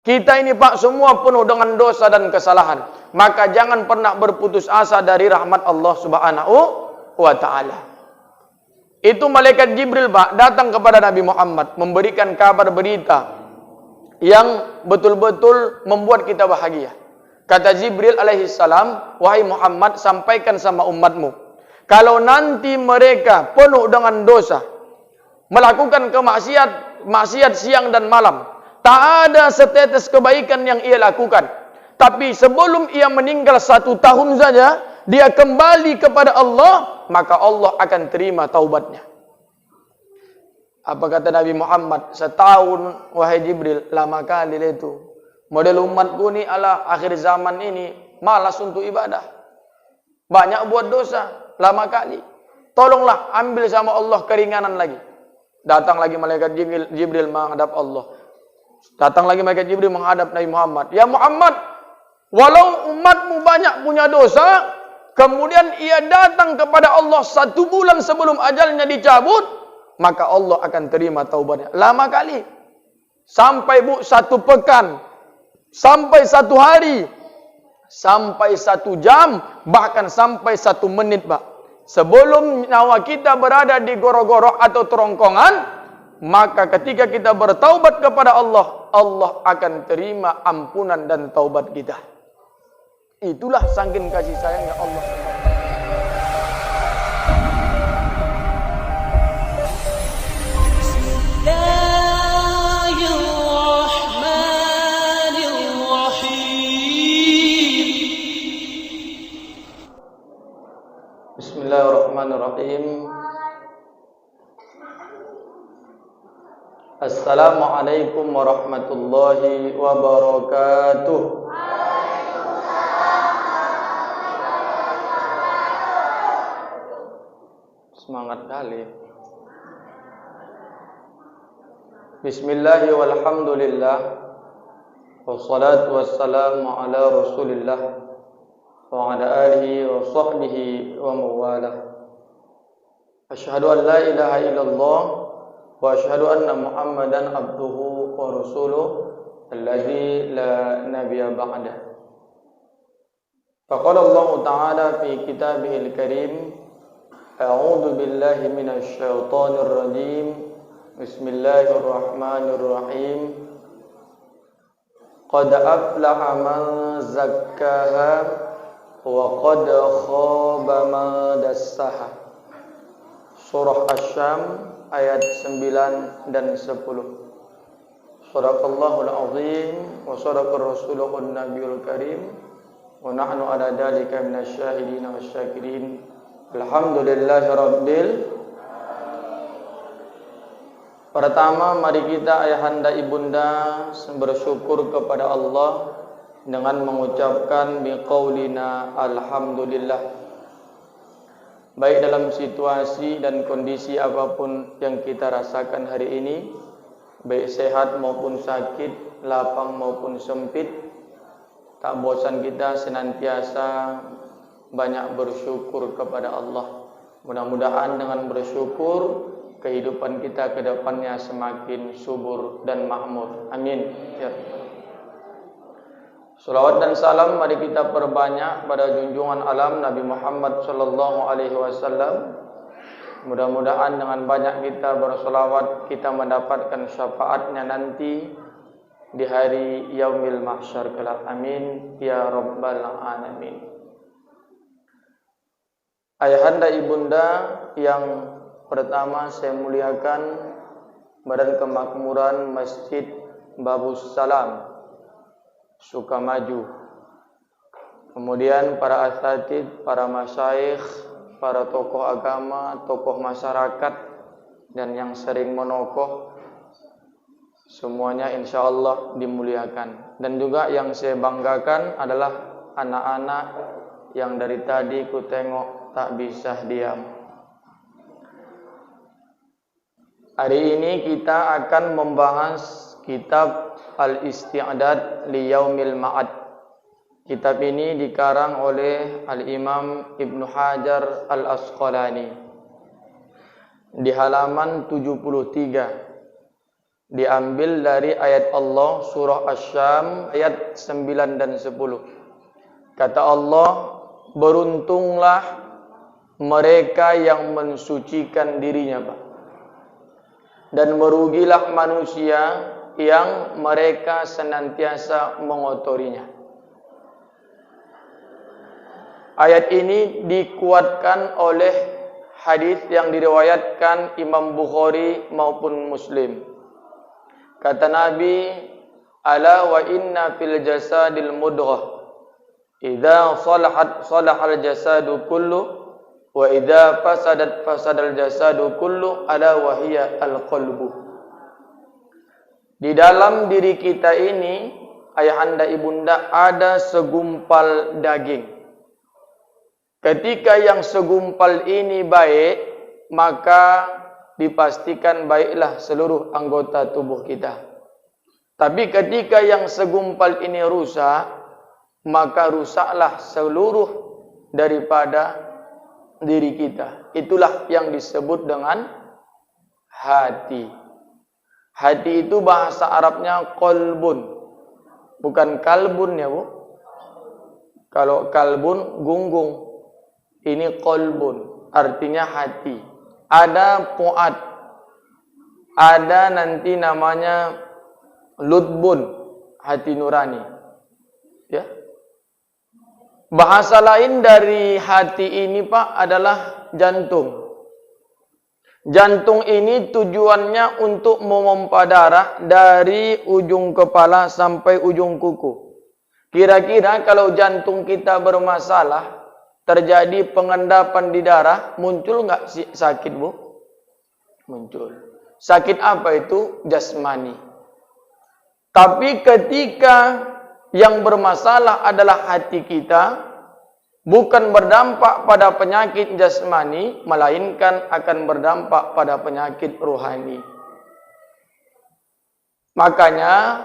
Kita ini Pak semua penuh dengan dosa dan kesalahan. Maka jangan pernah berputus asa dari rahmat Allah Subhanahu wa ta'ala. Itu malaikat Jibril Pak datang kepada Nabi Muhammad memberikan kabar berita yang betul-betul membuat kita bahagia. Kata Jibril alaihi salam, wahai Muhammad, sampaikan sama umatmu, kalau nanti mereka penuh dengan dosa, melakukan maksiat siang dan malam, tak ada setetes kebaikan yang ia lakukan, tapi sebelum ia meninggal 1 tahun saja, dia kembali kepada Allah, maka Allah akan terima taubatnya. Apa kata Nabi Muhammad? 1 tahun, wahai Jibril, lama kali itu. Model umatku ni ala akhir zaman ini malas untuk ibadah. Banyak buat dosa, lama kali. Tolonglah ambil sama Allah keringanan lagi. Datang lagi malaikat Jibril menghadap Allah. Datang lagi malaikat Jibril menghadap Nabi Muhammad. Ya Muhammad, walau umatmu banyak punya dosa, kemudian ia datang kepada Allah 1 bulan sebelum ajalnya dicabut, maka Allah akan terima taubatnya. Lama kali. Sampai 1 pekan. Sampai 1 hari, sampai 1 jam, bahkan sampai 1 menit, Pak. Sebelum nyawa kita berada di goro-goro atau terongkongan, maka ketika kita bertaubat kepada Allah, Allah akan terima ampunan dan taubat kita. Itulah saking kasih sayangnya Allah. Bismillahirrahmanirrahim. Assalamualaikum warahmatullahi wabarakatuh. Semangat kali. Bismillahirrahmanirrahim. Walhamdulillah. Wassalatu wassalamu ala Rasulillah wa ala alihi wa sahbihi wa mawalah. Asyhadu an la ilaha illallah wa asyhadu anna Muhammadan abduhu wa rasuluh alladzi la nabiyya ba'dah. Faqala Allah Ta'ala fi kitabihil karim, a'udzu billahi minasy syaithanir rajim. Bismillahirrahmanirrahim. Qad aflaha man zakkaha wa qad khaba man dassaha. Surah Asy-Syam ayat 9 dan 10. Shadaqallahul azim wa shadaqar rasuluhun nabiyul karim wa nahnu ala dzalika minasyahidin wasyakirin. Alhamdulillahirabbil. Pertama, mari kita ayahanda ibunda bersyukur kepada Allah dengan mengucapkan biqaulina alhamdulillah. Baik dalam situasi dan kondisi apapun yang kita rasakan hari ini, baik sehat maupun sakit, lapang maupun sempit, tak bosan kita senantiasa banyak bersyukur kepada Allah. Mudah-mudahan dengan bersyukur kehidupan kita ke depannya semakin subur dan makmur. Amin. Ya. Salawat dan salam mari kita perbanyak pada junjungan alam Nabi Muhammad sallallahu alaihi wasallam. Mudah-mudahan dengan banyak kita bersolawat kita mendapatkan syafaatnya nanti di hari yaumil mahsyar kelak. Amin ya rabbal alamin. Ayahanda ibunda yang pertama saya muliakan, Badan Kemakmuran Masjid Babus Salam Sukamaju, kemudian para asatid, para masyayikh, para tokoh agama, tokoh masyarakat, dan yang sering menokoh, semuanya insya Allah dimuliakan. Dan juga yang saya banggakan adalah anak-anak yang dari tadi ku tengok tak bisa diam. Hari ini kita akan membahas kitab Al-Isti'dad li Yaumil Ma'ad. Kitab ini dikarang oleh Al-Imam Ibnu Hajar Al-Asqalani di halaman 73. Diambil dari ayat Allah surah Asy-Syam ayat 9 dan 10. Kata Allah, beruntunglah mereka yang mensucikan dirinya, Pak. Dan merugilah manusia yang mereka senantiasa mengotorinya. Ayat ini dikuatkan oleh hadis yang diriwayatkan Imam Bukhari maupun Muslim. Kata Nabi, ala wa inna fil jasadil mudghah idza salahat salahal jasadu kullu wa idza fasadat fasadal jasadu kullu ala wa hiya al qalbu. Di dalam diri kita ini, ayahanda ibunda, ada segumpal daging. Ketika yang segumpal ini baik, maka dipastikan baiklah seluruh anggota tubuh kita. Tapi ketika yang segumpal ini rusak, maka rusaklah seluruh daripada diri kita. Itulah yang disebut dengan hati. Hati itu bahasa Arabnya qalbun. Bukan kalbun ya, Bu. Kalau kalbun gunggung. Ini qalbun, artinya hati. Ada fuad, ada nanti namanya lutbun, hati nurani. Ya. Bahasa lain dari hati ini, Pak, adalah jantung. Jantung ini tujuannya untuk memompa darah dari ujung kepala sampai ujung kuku. Kira-kira kalau jantung kita bermasalah, terjadi pengendapan di darah, muncul nggak sakit, Bu? Muncul. Sakit apa itu? Jasmani. Tapi ketika yang bermasalah adalah hati kita, bukan berdampak pada penyakit jasmani, melainkan akan berdampak pada penyakit rohani. Makanya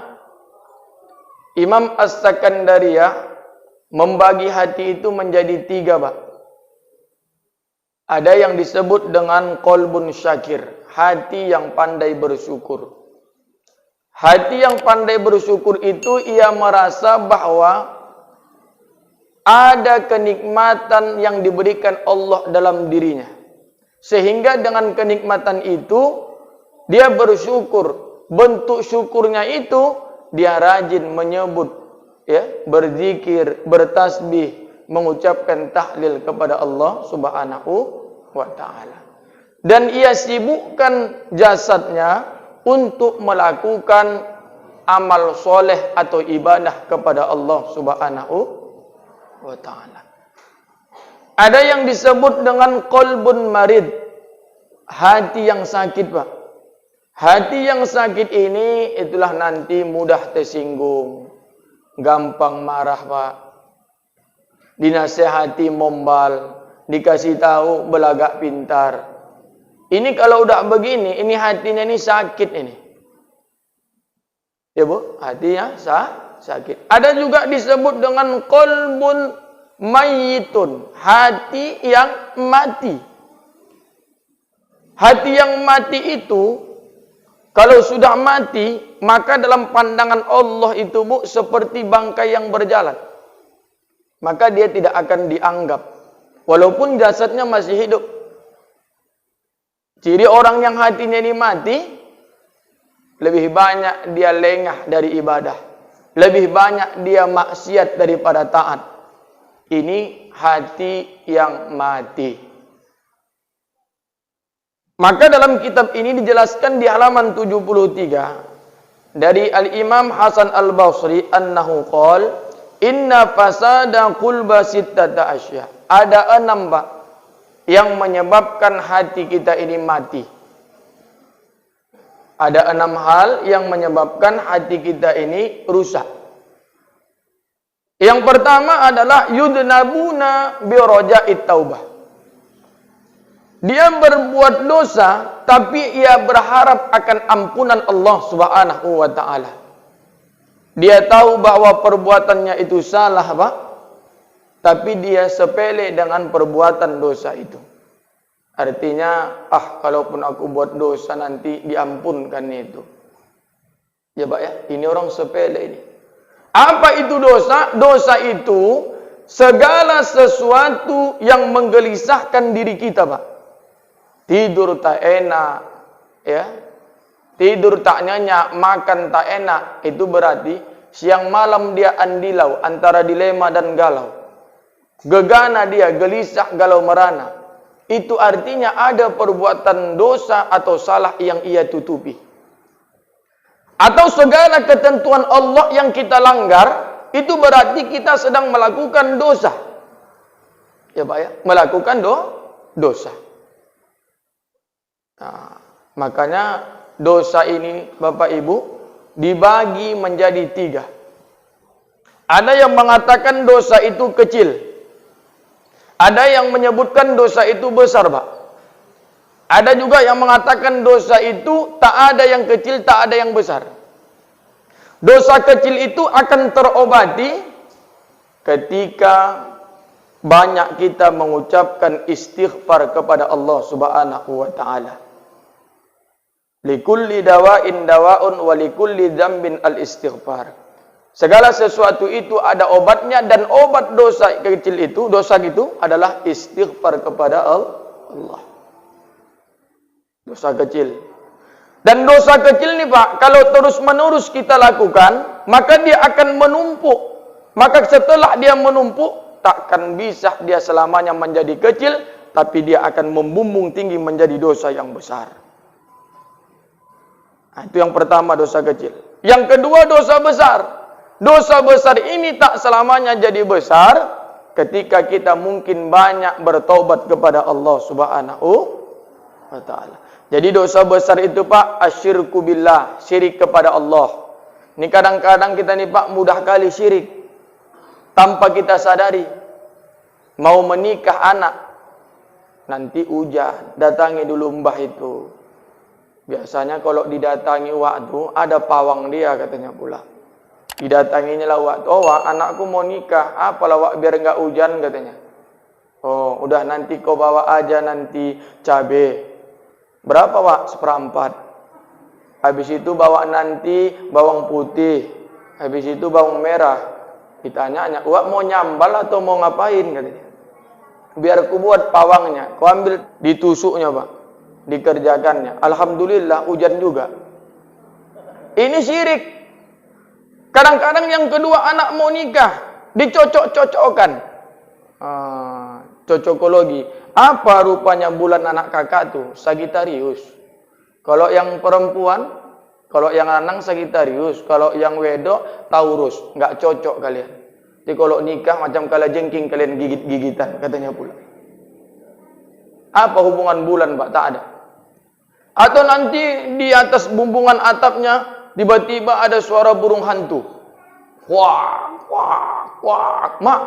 Imam As-Sakandariyah membagi hati itu menjadi 3, Pak. Ada yang disebut dengan qalbun syakir, hati yang pandai bersyukur. Hati yang pandai bersyukur itu ia merasa bahwa ada kenikmatan yang diberikan Allah dalam dirinya. Sehingga dengan kenikmatan itu dia bersyukur. Bentuk syukurnya itu dia rajin menyebut, ya, berzikir, bertasbih, mengucapkan tahlil kepada Allah Subhanahu wa taala. Dan ia sibukkan jasadnya untuk melakukan amal soleh atau ibadah kepada Allah Subhanahu wa taala. Ada yang disebut dengan qalbun marid, hati yang sakit, Pak. Hati yang sakit ini itulah nanti mudah tersinggung, gampang marah, Pak. Dinasehati mombal, dikasih tahu belagak pintar. Ini kalau udah begini, ini hatinya ini sakit ini. Ya, Bu, hatinya sakit. Ada juga disebut dengan qalbun mayyitun, hati yang mati. Hati yang mati itu kalau sudah mati, maka dalam pandangan Allah itu, Bu, seperti bangkai yang berjalan. Maka dia tidak akan dianggap, walaupun jasadnya masih hidup. Ciri orang yang hatinya ini mati, lebih banyak dia lengah dari ibadah. Lebih banyak dia maksiat daripada taat. Ini hati yang mati. Maka dalam kitab ini dijelaskan di halaman 73 dari Al-Imam Hasan Al-Basri annahu qala inna fasada qulba sittata asya. Ada 6, Pak, yang menyebabkan hati kita ini mati. Ada 6 hal yang menyebabkan hati kita ini rusak. Yang pertama adalah yudnabuna bi raja'it taubah. Dia berbuat dosa, tapi ia berharap akan ampunan Allah Subhanahu wa taala. Dia tahu bahwa perbuatannya itu salah, Pak, tapi dia sepele dengan perbuatan dosa itu. Artinya, kalaupun aku buat dosa nanti diampunkan itu. Ya Pak ya, ini orang sepele ini. Apa itu dosa? Dosa itu segala sesuatu yang menggelisahkan diri kita, Pak. Tidur tak enak, ya. Tidur tak nyenyak, makan tak enak. Itu berarti siang malam dia andilau antara dilema dan galau. Gegana dia, gelisah, galau merana. Itu artinya ada perbuatan dosa atau salah yang ia tutupi. Atau segala ketentuan Allah yang kita langgar, itu berarti kita sedang melakukan dosa. Ya Pak ya, melakukan dosa. Nah, makanya dosa ini Bapak Ibu dibagi menjadi 3. Ada yang mengatakan dosa itu kecil. Ada yang menyebutkan dosa itu besar, Pak. Ada juga yang mengatakan dosa itu tak ada yang kecil, tak ada yang besar. Dosa kecil itu akan terobati ketika banyak kita mengucapkan istighfar kepada Allah Subhanahu wa taala. Likulli dawa'in dawa'un wa likulli dzambin al-istighfar. Segala sesuatu itu ada obatnya, dan obat dosa kecil itu, dosa itu adalah istighfar kepada Allah. Dosa kecil. Dan dosa kecil ini Pak, kalau terus-menerus kita lakukan, maka dia akan menumpuk. Maka setelah dia menumpuk, takkan bisa dia selamanya menjadi kecil, tapi dia akan membumbung tinggi menjadi dosa yang besar. Nah, itu yang pertama, dosa kecil. Yang kedua, dosa besar. Dosa besar ini tak selamanya jadi besar ketika kita mungkin banyak bertaubat kepada Allah Subhanahu wa taala. Jadi dosa besar itu Pak, asyirku billah, syirik kepada Allah. Ini kadang-kadang kita nih Pak mudah kali syirik tanpa kita sadari. Mau menikah anak, nanti hujan, datangi dulu mbah itu. Biasanya kalau didatangi waktu ada pawang dia katanya pula. Didatanginya lah waktu, oh wak, anakku mau nikah, apalah wak biar enggak hujan katanya. Oh udah nanti kau bawa aja nanti cabe. Berapa Wak? 1/4. Habis itu bawa nanti bawang putih. Habis itu bawang merah. Ditanya, Wak mau nyambal atau mau ngapain? Katanya. Biar ku buat pawangnya. Kau ambil ditusuknya Pak. Dikerjakannya. Alhamdulillah hujan juga. Ini syirik. Kadang-kadang yang kedua anak mau nikah. Dicocok-cocokkan. Cocokologi. Apa rupanya bulan anak kakak tuh? Sagittarius. Kalau yang perempuan, kalau yang lanang Sagittarius, kalau yang wedok Taurus. Nggak cocok kalian. Jadi kalau nikah macam kala jengking kalian gigit-gigitan katanya pula. Apa hubungan bulan Pak? Tak ada. Atau nanti di atas bumbungan atapnya tiba-tiba ada suara burung hantu. Wah, wah, wah, Mak.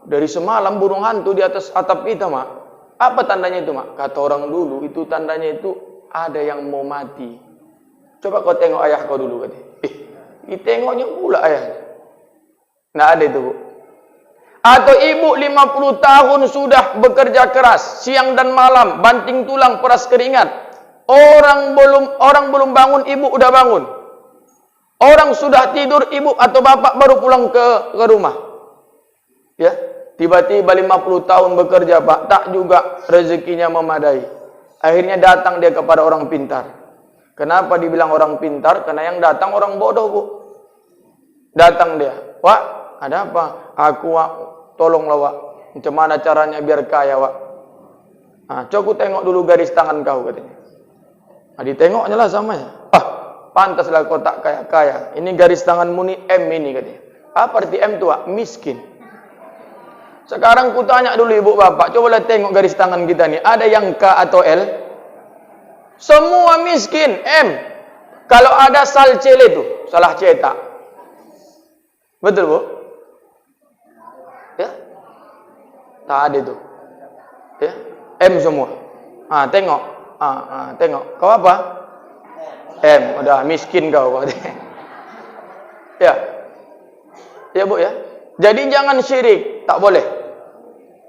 Dari semalam burung hantu di atas atap kita, Mak. Apa tandanya itu, Mak? Kata orang dulu, itu tandanya itu ada yang mau mati. Coba kau tengok ayah kau dulu, katanya. Ditengoknya pula ayahnya. Nggak ada itu, Bu. Atau ibu 50 tahun sudah bekerja keras, siang dan malam, banting tulang, peras keringat. Orang belum bangun, ibu udah bangun. Orang sudah tidur, ibu atau bapak baru pulang ke rumah. Ya. Tiba-tiba 50 tahun bekerja Pak, tak juga rezekinya memadai. Akhirnya datang dia kepada orang pintar. Kenapa dibilang orang pintar? Karena yang datang orang bodoh, Bu. Datang dia, Wak, ada apa? Aku Wak, tolonglah Wak. Macam mana caranya biar kaya Wak? Nah, coba tengok dulu garis tangan kau katanya. Nah, ditengoknya lah sama ya. Pantaslah kau tak kaya-kaya. Ini garis tanganmu nih M ini katanya. Apa arti M itu Wak? Miskin. Sekarang ku tanya dulu ibu bapak, cobalah tengok garis tangan kita nih, ada yang K atau L? Semua miskin, M. Kalau ada salcele itu, salah cetak. Betul Bu? Ya? Tak ada itu. Ya? M semua. Tengok. Tengok. Kau apa? M. Udah miskin kau. Ya. Ya Bu ya. Jadi jangan syirik, tak boleh.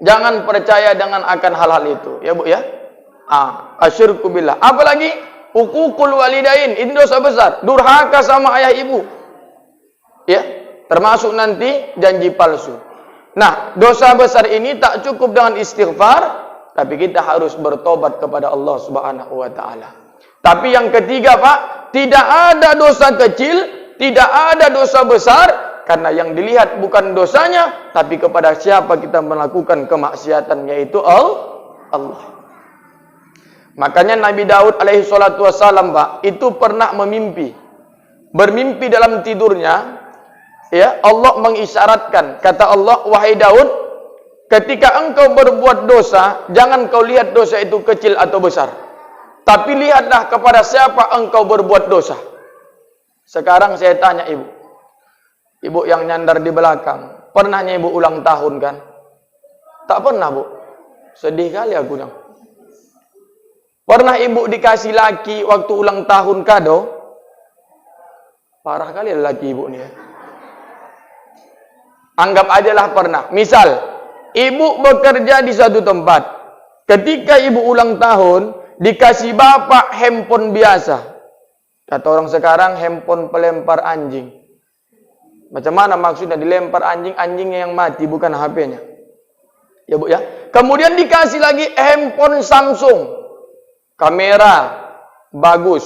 Jangan percaya dengan akan hal-hal itu, ya Bu ya. Asyirku billah. Apalagi Uququl walidain, ini dosa besar. Durhaka sama ayah ibu. Ya, termasuk nanti janji palsu. Nah, dosa besar ini tak cukup dengan istighfar, tapi kita harus bertobat kepada Allah Subhanahu wa taala. Tapi yang ketiga, Pak, tidak ada dosa kecil, tidak ada dosa besar, karena yang dilihat bukan dosanya, tapi kepada siapa kita melakukan kemaksiatan, yaitu Allah. Makanya Nabi Daud alaihi salatu wassalam, Pak, itu pernah bermimpi dalam tidurnya, ya, Allah mengisyaratkan, kata Allah, wahai Daud, ketika engkau berbuat dosa, jangan kau lihat dosa itu kecil atau besar, tapi lihatlah kepada siapa engkau berbuat dosa. Sekarang saya tanya ibu yang nyandar di belakang, pernahnya ibu ulang tahun kan? Tak pernah, Bu. Sedih kali aku dong. Pernah ibu dikasih laki waktu ulang tahun kado? Parah kali laki ibu nih ya. Anggap ajalah pernah. Misal, ibu bekerja di suatu tempat. Ketika ibu ulang tahun, dikasih bapak handphone biasa. Kata orang sekarang, handphone pelempar anjing. Macam mana maksudnya dilempar anjing? Anjingnya yang mati, bukan HP-nya. Ya Bu ya. Kemudian dikasih lagi handphone Samsung. Kamera bagus,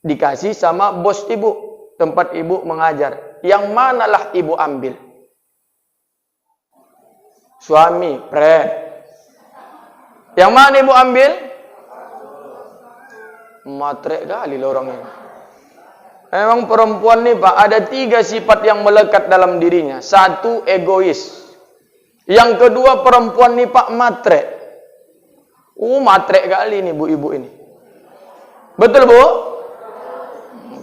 dikasih sama bos ibu, tempat ibu mengajar. Yang manalah ibu ambil? Suami, yang mana ibu ambil? Matre kali lah orang ini. Memang perempuan nih, Pak, ada 3 sifat yang melekat dalam dirinya. 1, egois. Yang kedua, perempuan nih, Pak, matre. Matre kali nih ibu-ibu ini. Betul, Bu?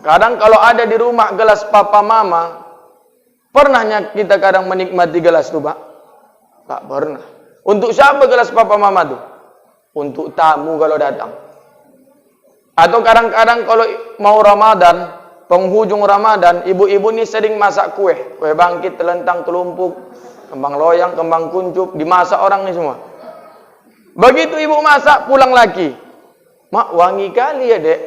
Kadang kalau ada di rumah gelas papa mama, pernahnya kita kadang menikmati gelas tuh, Pak? Tak pernah. Untuk siapa gelas papa mama tuh? Untuk tamu kalau datang. Atau kadang-kadang kalau mau Ramadan, penghujung Ramadan, ibu-ibu ini sering masak kue bangkit, telentang, telumpuk, kembang loyang, kembang kuncup, dimasak orang nih semua. Begitu ibu masak, pulang lagi. Mak, wangi kali ya, Dek.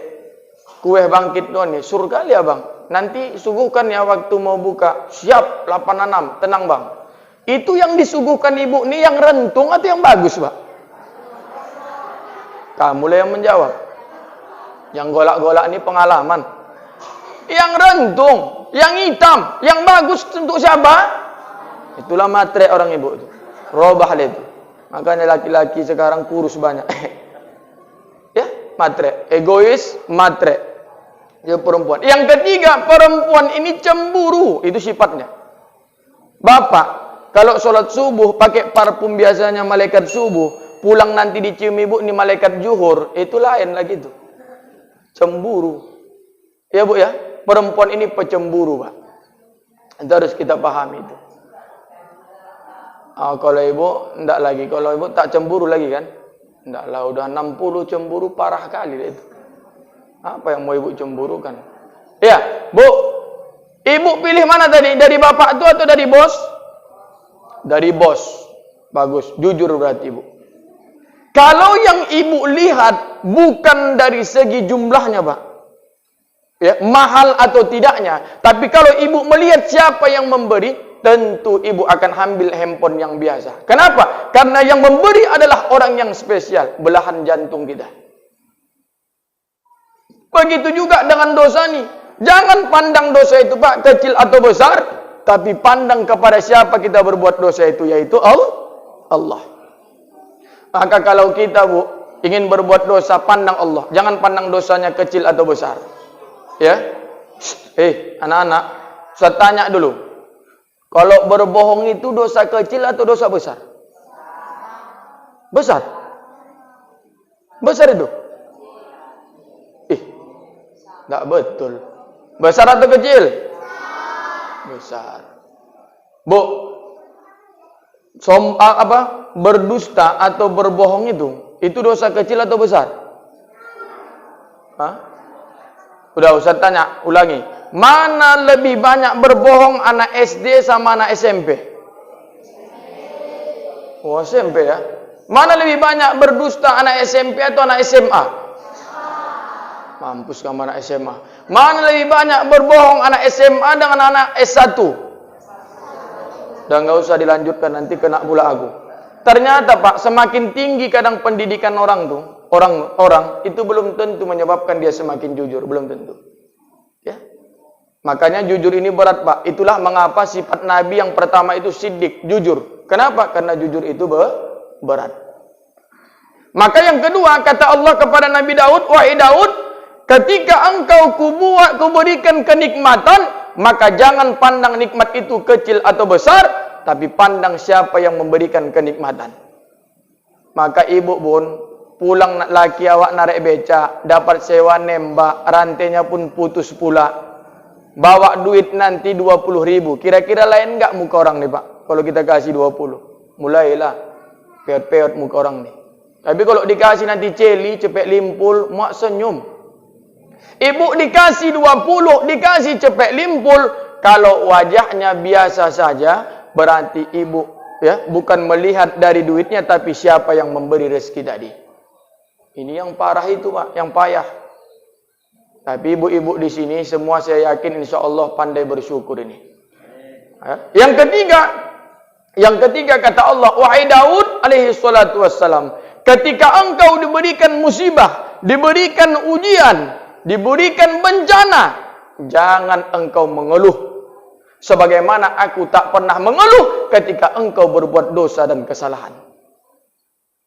Kue bangkit doang nih, sur kali ya, Bang. Nanti suguhkan ya waktu mau buka. Siap, 86, tenang, Bang. Itu yang disuguhkan ibu nih yang rentung atau yang bagus, Pak? Kamu lah yang menjawab. Yang golak-golak ini pengalaman. Yang rentung, yang hitam, yang bagus untuk siapa? Itulah matre orang ibu itu. Robah itu. Makanya laki-laki sekarang kurus banyak. Ya, matre, egois, matre. Dia perempuan. Yang ketiga, perempuan ini cemburu, itu sifatnya. Bapak, kalau sholat subuh pakai parfum biasanya malaikat subuh, pulang nanti dicium ibu ini malaikat zuhur, itu lain lagi tuh. Cemburu. Ya Bu ya, perempuan ini pecemburu, Pak. Itu harus kita pahami itu. Kalau ibu, enggak lagi. Kalau ibu tak cemburu lagi kan? Enggak lah, udah 60 cemburu parah kali itu. Apa yang mau ibu cemburukan? Ya, Bu. Ibu pilih mana tadi? Dari bapak itu atau dari bos? Dari bos. Bagus, jujur berarti ibu. Kalau yang ibu lihat bukan dari segi jumlahnya, Pak. Ya, mahal atau tidaknya. Tapi kalau ibu melihat siapa yang memberi, tentu ibu akan ambil handphone yang biasa. Kenapa? Karena yang memberi adalah orang yang spesial, belahan jantung kita. Begitu juga dengan dosa nih. Jangan pandang dosa itu, Pak, kecil atau besar, tapi pandang kepada siapa kita berbuat dosa itu, yaitu Allah. Maka kalau kita, Bu, ingin berbuat dosa, pandang Allah. Jangan pandang dosanya kecil atau besar. Ya. Anak-anak, saya tanya dulu. Kalau berbohong itu dosa kecil atau dosa besar? Besar. Besar itu? Enggak betul. Besar atau kecil? Besar. Bu, berdusta atau berbohong itu dosa kecil atau besar? Hah? Udah Ustaz tanya, ulangi. Mana lebih banyak berbohong anak SD sama anak SMP? Oh, SMP ya. Mana lebih banyak berdusta anak SMP atau anak SMA? Mampus kamu anak SMA. Mana lebih banyak berbohong anak SMA dengan anak S1? Dan nggak usah dilanjutkan, nanti kena pula aku. Ternyata Pak, semakin tinggi kadang pendidikan orang tuh, orang itu belum tentu menyebabkan dia semakin jujur, belum tentu. Ya. Makanya jujur ini berat Pak. Itulah mengapa sifat Nabi yang pertama itu siddiq, jujur. Kenapa? Karena jujur itu berat. Maka yang kedua kata Allah kepada Nabi Daud, wahai Daud, ketika engkau kuberikan kenikmatan, maka jangan pandang nikmat itu kecil atau besar, tapi pandang siapa yang memberikan kenikmatan. Maka ibu bun, pulang laki awak narik beca, dapat sewa nembak, rantainya pun putus pula. Bawa duit nanti 20.000. Kira-kira lain enggak muka orang nih Pak? Kalau kita kasih 20. Mulailah peot-peot muka orang nih. Tapi kalau dikasih nanti celi, cepet limpul, mak senyum. Ibu dikasih 20, dikasih cepet limpul. Kalau wajahnya biasa saja, berarti ibu ya bukan melihat dari duitnya, tapi siapa yang memberi rezeki tadi. Ini yang parah itu Pak, yang payah. Tapi ibu-ibu di sini semua saya yakin insya Allah pandai bersyukur ini. Yang ketiga kata Allah, wahai Daud alaihi salatu wassalam, ketika engkau diberikan musibah, diberikan ujian, diberikan bencana, jangan engkau mengeluh. Sebagaimana aku tak pernah mengeluh ketika engkau berbuat dosa dan kesalahan.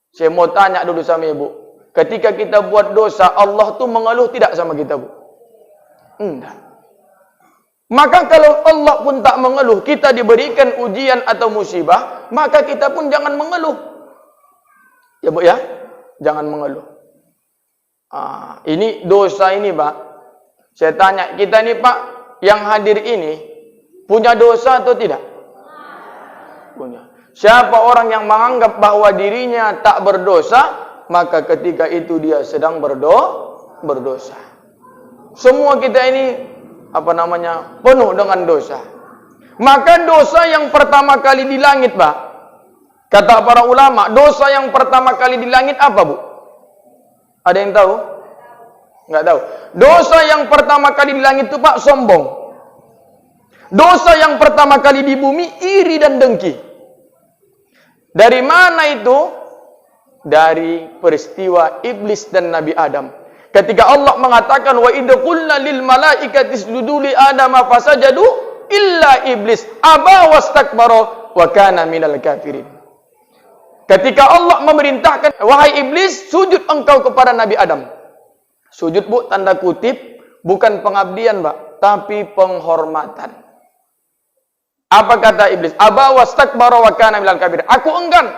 Saya mau tanya dulu sama ibu, ketika kita buat dosa, Allah tuh mengeluh tidak sama kita Bu? Enggak. Maka kalau Allah pun tak mengeluh, kita diberikan ujian atau musibah, maka kita pun jangan mengeluh. Ya Bu ya, jangan mengeluh. Ini dosa ini Pak. Saya tanya, kita ini Pak, yang hadir ini, punya dosa atau tidak? Punya. Siapa orang yang menganggap bahwa dirinya tak berdosa, maka ketika itu dia sedang berdosa. Semua kita ini penuh dengan dosa. Maka dosa yang pertama kali di langit Pak, kata para ulama, dosa yang pertama kali di langit apa Bu? Ada yang tahu? Enggak tahu. Dosa yang pertama kali di langit itu Pak, sombong. Dosa yang pertama kali di bumi, iri dan dengki. Dari mana itu? Dari peristiwa iblis dan Nabi Adam. Ketika Allah mengatakan, wa idh qulna lil malaikati isjudu li adama fasajadu illa iblis aba wastakbara wa kana minal kafirin. Ketika Allah memerintahkan, wahai iblis, sujud engkau kepada Nabi Adam. Sujud Bu, tanda kutip, bukan pengabdian Pak, tapi penghormatan. Apa kata iblis? Aba wastakbara wa kana minal kafirin. Aku enggan.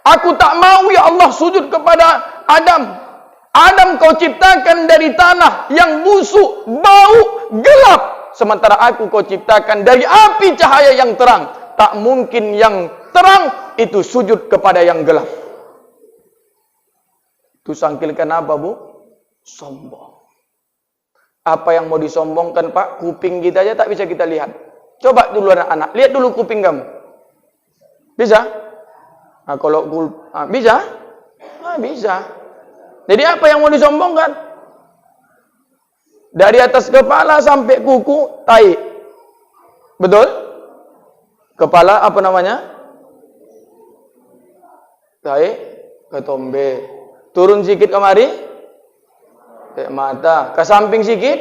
Aku tak mau ya Allah sujud kepada Adam. Adam kau ciptakan dari tanah yang busuk, bau, gelap. Sementara aku kau ciptakan dari api cahaya yang terang. Tak mungkin yang terang itu sujud kepada yang gelap. Itu sangkilkan apa Bu? Sombong. Apa yang mau disombongkan Pak? Kuping kita aja tak bisa kita lihat. Coba dulu anak-anak, lihat dulu kuping kamu. Bisa? Nah, kalau bisa? Nah, bisa. Jadi apa yang mau disombongkan? Dari atas kepala sampai kuku, tai. Betul? Kepala apa namanya? Tai, ketombe. Turun sikit kemari, mata. Ke samping sikit,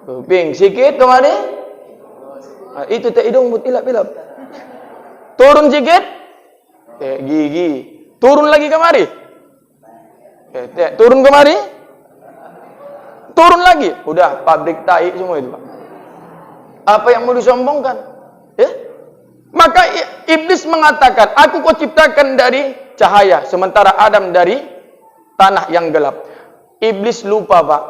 kuping. Sikit kemari, itu tak hidung butilap-tilap. Turun sikit, gigi. Turun lagi kemari. Turun kemari, turun lagi, udah pabrik tai semua itu Pak. Apa yang mau disombongkan? Ya? Maka iblis mengatakan, aku kau ciptakan dari cahaya, sementara Adam dari tanah yang gelap. Iblis lupa Pak,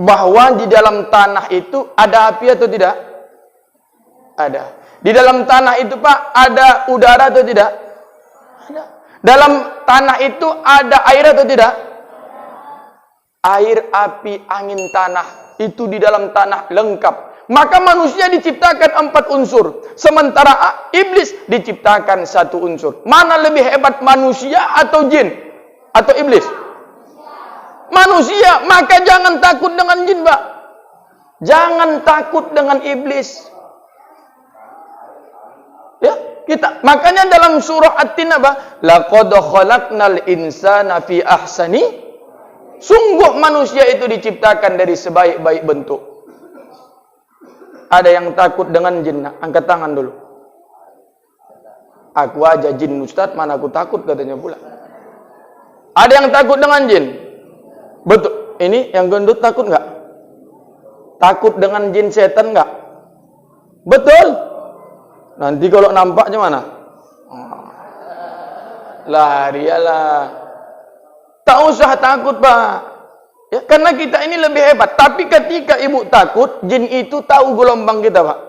bahwa di dalam tanah itu ada api atau tidak? Ada. Di dalam tanah itu Pak, ada udara atau tidak? Ada. Dalam tanah itu ada air atau tidak? Air, api, angin, tanah. Itu di dalam tanah lengkap. Maka manusia diciptakan 4 unsur. Sementara iblis diciptakan 1 unsur. Mana lebih hebat, manusia atau jin? Atau iblis? manusia, maka jangan takut dengan jin, Pak. Jangan takut dengan iblis. Ya, makanya dalam surah At-Tin apa? Laqad khalaqnal insana fi ahsani. Sungguh manusia itu diciptakan dari sebaik-baik bentuk. Ada yang takut dengan jin? Angkat tangan dulu. Aku aja jin, Ustaz, mana aku takut katanya pula. Ada yang takut dengan jin? Betul. Ini yang gendut takut enggak? Takut dengan jin setan enggak? Betul. Nanti kalau nampaknya mana? Lari lah. Tak usah takut, Pak. Ya, karena kita ini lebih hebat. Tapi ketika ibu takut, jin itu tahu gelombang kita, Pak.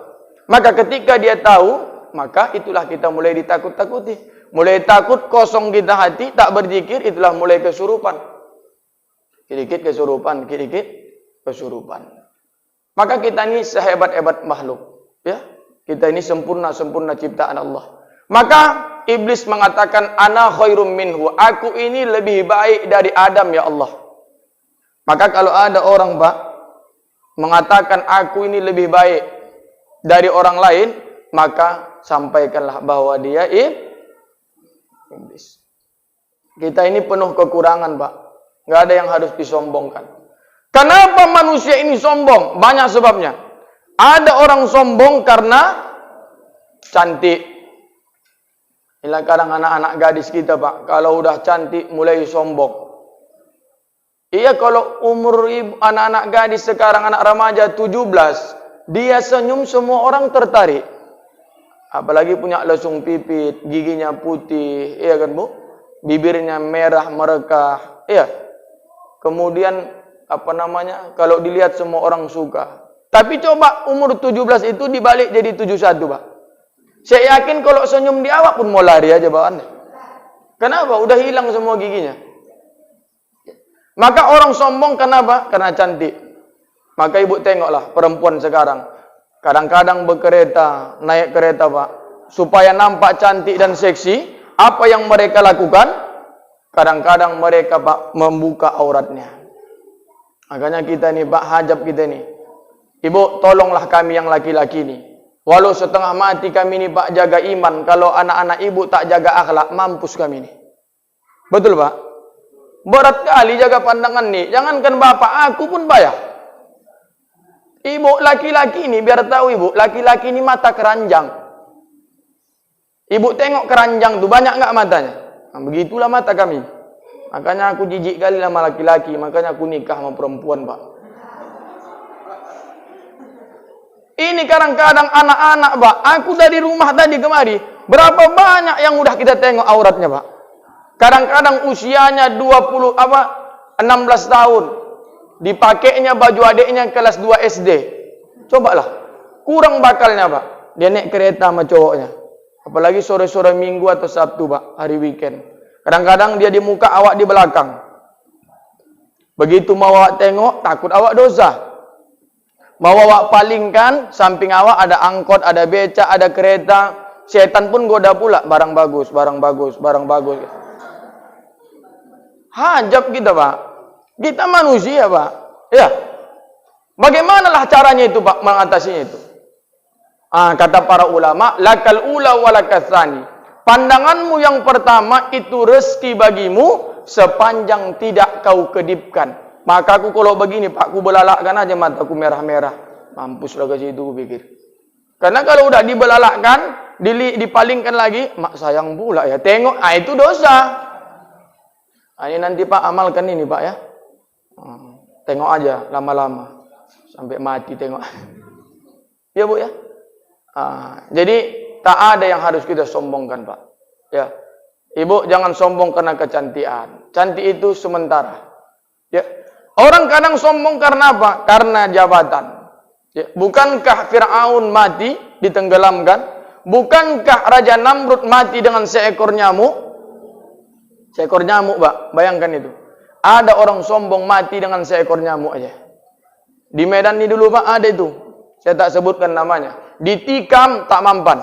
Maka ketika dia tahu, maka itulah kita mulai ditakut-takuti. Mulai takut, kosong kita hati, tak berzikir, itulah mulai kesurupan. Sedikit kesurupan, sedikit kesurupan. Maka kita ini sehebat-hebat makhluk. Ya, kita ini sempurna ciptaan Allah. Maka iblis mengatakan, ana khairum minhu. Aku ini lebih baik dari Adam, ya Allah. Maka kalau ada orang, Pak, mengatakan aku ini lebih baik dari orang lain, maka sampaikanlah bahwa dia iblis. Kita ini penuh kekurangan, Pak. Nggak ada yang harus disombongkan. Kenapa manusia ini sombong? Banyak sebabnya. Ada orang sombong karena cantik. Inilah kadang anak-anak gadis kita, Pak. Kalau udah cantik mulai sombong. Iya, kalau umur anak-anak gadis sekarang, anak remaja 17, dia senyum semua orang tertarik. Apalagi punya lesung pipit, giginya putih, iya kan, Bu? Bibirnya merah merekah, iya. Kemudian kalau dilihat semua orang suka. Tapi coba umur 17 itu dibalik jadi 71, Pak. Saya yakin kalau senyum di awak pun mau lari aja bawaannya. Kenapa? Udah hilang semua giginya. Maka orang sombong kenapa? Karena cantik. Maka ibu tengoklah perempuan sekarang. Kadang-kadang berkereta, naik kereta, Pak. Supaya nampak cantik dan seksi, apa yang mereka lakukan? Kadang-kadang mereka, Pak, membuka auratnya. Makanya kita nih, Pak, hajab kita nih. Ibu, tolonglah kami yang laki-laki nih. Walau setengah mati kami nih, Pak, jaga iman. Kalau anak-anak ibu tak jaga akhlak, mampus kami nih. Betul, Pak? Berat kali jaga pandangan nih. Jangankan bapak, aku pun bayar. Ibu laki-laki ini, biar tahu ibu, laki-laki ini mata keranjang. Ibu tengok keranjang tuh, banyak nggak matanya? Nah, begitulah mata kami. Makanya aku jijik kali sama laki-laki. Makanya aku nikah sama perempuan, Pak. Ini kadang-kadang anak-anak, Pak. Aku dari rumah tadi kemari. Berapa banyak yang udah kita tengok auratnya, Pak. Kadang-kadang usianya 16 tahun. Dipakainya baju adiknya kelas 2 SD. Cobalah. Kurang bakalnya, Pak. Dia naik kereta sama cowoknya. Apalagi sore-sore Minggu atau Sabtu, Pak. Hari weekend. Kadang-kadang dia di muka, awak di belakang. Begitu mau awak tengok, takut awak dosa. Mau awak palingkan, samping awak ada angkot, ada beca, ada kereta. Setan pun goda pula. Barang bagus, barang bagus, barang bagus. Hajab kita, Pak. Kita manusia, Pak. Ya. Bagaimanalah caranya itu, Pak, mengatasinya itu? Kata para ulama, lakal ula walakatsani. Pandanganmu yang pertama itu rezeki bagimu sepanjang tidak kau kedipkan. Maka aku kalau begini, Pak, aku belalakkan aja mataku merah-merah. Mampuslah ke situ, aku pikir. Karena kalau udah dibelalakkan, dipalingkan lagi, mak sayang pula ya. Tengok, itu dosa. Ini nanti, Pak, amalkan ini, Pak, ya. Tengok aja lama-lama sampai mati tengok. Ya, Bu, ya. Jadi tak ada yang harus kita sombongkan, Pak. Ya. Ibu jangan sombong karena kecantikan. Cantik itu sementara. Ya. Orang kadang sombong karena apa? Karena jabatan. Ya. Bukankah Fir'aun mati ditenggelamkan? Bukankah Raja Namrud mati dengan seekor nyamuk? Seekor nyamuk, Pak. Bayangkan itu. Ada orang sombong mati dengan seekor nyamuk aja. Di Medan ini dulu, Pak, ada itu. Saya tak sebutkan namanya. Ditikam tak mampan.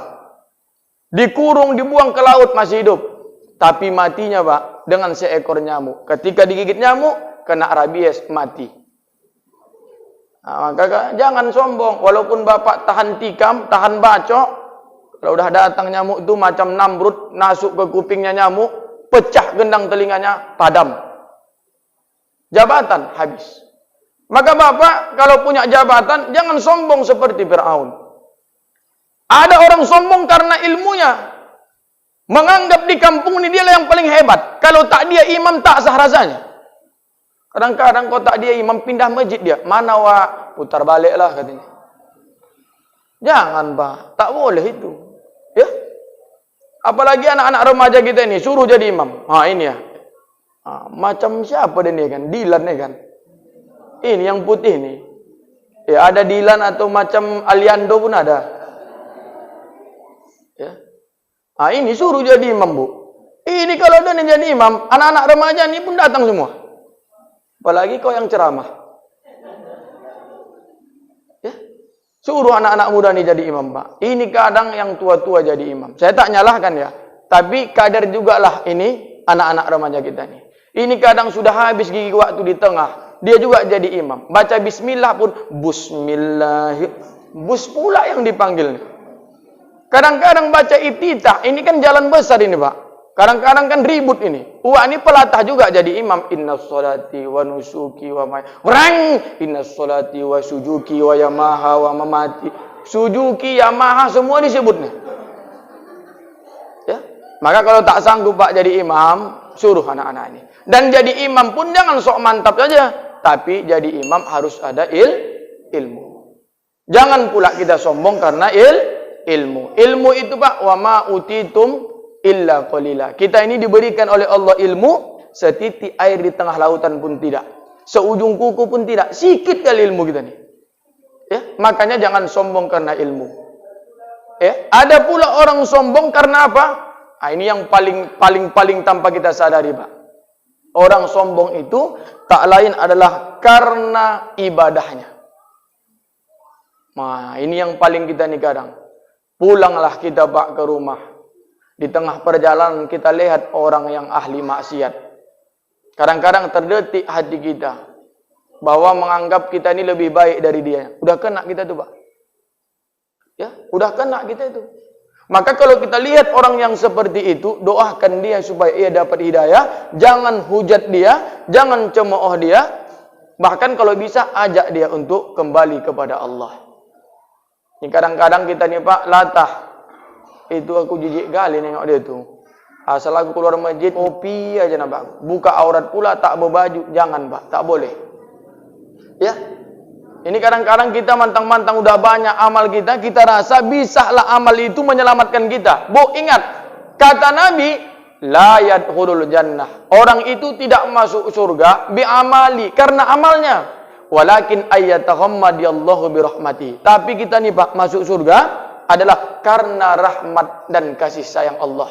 Dikurung, dibuang ke laut masih hidup. Tapi matinya, Pak, dengan seekor nyamuk. Ketika digigit nyamuk, kena rabies, mati. Nah, maka jangan sombong. Walaupun bapak tahan tikam, tahan bacok, kalau udah datang nyamuk itu macam Namrud, masuk ke kupingnya nyamuk, pecah gendang telinganya, padam. Jabatan habis. Maka bapak kalau punya jabatan, jangan sombong seperti Fir'aun. Ada orang sombong karena ilmunya. Menganggap di kampung ini dia yang paling hebat. Kalau tak dia imam, tak sah rasanya. Kadang-kadang kalau tak dia imam, pindah masjid dia. Mana wak? Putar baliklah katanya. Jangan pak, tak boleh itu. Ya? Apalagi anak-anak remaja kita ini, suruh jadi imam. Ini ya. Macam siapa dia ni kan? Dilan ni kan? Ini yang putih ni. Ya, ada Dilan atau macam Aliando pun ada. Ya. Ini suruh jadi imam, Bu. Ini kalau dia jadi imam, anak-anak remaja ni pun datang semua. Apalagi kau yang ceramah. Ya. Suruh anak-anak muda ni jadi imam, Pak. Ini kadang yang tua-tua jadi imam. Saya tak nyalahkan ya. Tapi kadar jugalah ini anak-anak remaja kita ni. Ini kadang sudah habis gigi waktu di tengah. Dia juga jadi imam. Baca bismillah pun bismillah. Bus pula yang dipanggil. Kadang-kadang baca iftitah. Ini kan jalan besar ini, Pak. Kadang-kadang kan ribut ini. Wah, ini pelatah juga jadi imam. Inna sholati wa nusuki wa may. Orang. Inna sholati wa sujuki wa yamaha wa mamati. Sujuki, Yamaha semua disebutnya. Ya. Maka kalau tak sanggup Pak jadi imam, suruh anak-anak ini. Dan jadi imam pun jangan sok mantap saja. Tapi jadi imam harus ada ilmu. Jangan pula kita sombong karena ilmu. Ilmu itu Pak, wa ma utitum illa qalila. Kita ini diberikan oleh Allah ilmu, setitik air di tengah lautan pun tidak. Seujung kuku pun tidak. Sikit kali ilmu kita ni. Ya, makanya jangan sombong karena ilmu. Ya, ada pula orang sombong karena apa? Ini yang paling tanpa kita sadari, Pak. Orang sombong itu tak lain adalah karena ibadahnya. Nah, ini yang paling kita ni kadang. Pulanglah kita Pak ke rumah. Di tengah perjalanan kita lihat orang yang ahli maksiat. Kadang-kadang terdetik hati kita bahwa menganggap kita ini lebih baik dari dia. Udah kena kita tu Pak. Ya, udah kena kita itu. Maka kalau kita lihat orang yang seperti itu, doakan dia supaya ia dapat hidayah. Jangan hujat dia, jangan cemooh dia. Bahkan kalau bisa ajak dia untuk kembali kepada Allah. Ini kadang-kadang kita ni Pak latah. Itu aku jijik kali nengok dia tu. Asal aku keluar masjid, kopi aja nampak. Buka aurat pula tak berbaju, jangan Pak, tak boleh. Ya. Ini kadang-kadang kita mantang-mantang udah banyak amal kita rasa bisalah amal itu menyelamatkan kita. Bu, ingat, kata Nabi, la yadkhulul jannah. Orang itu tidak masuk surga bi'amali, karena amalnya. Walakin ayyataghammadiyallahu birahmati. Tapi kita nih Pak, masuk surga adalah karena rahmat dan kasih sayang Allah.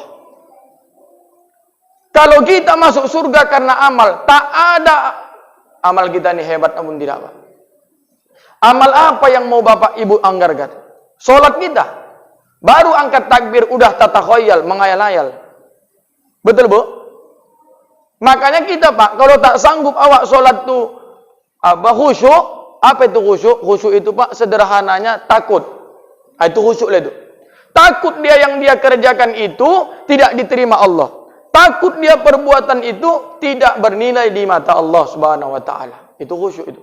Kalau kita masuk surga karena amal, tak ada amal kita nih hebat namun tidak Pak. Amal apa yang mau Bapak Ibu anggarkan? Solat kita. Baru angkat takbir, udah tatakhoyal, menghayal-hayal. Betul Bu? Makanya kita Pak, kalau tak sanggup awak solat tu khusyuk. Apa itu khusyuk? Khusyuk itu Pak, sederhananya takut. Itu khusyuk lah itu. Takut dia yang dia kerjakan itu tidak diterima Allah. Takut dia perbuatan itu tidak bernilai di mata Allah Subhanahu wa taala. Itu khusyuk itu.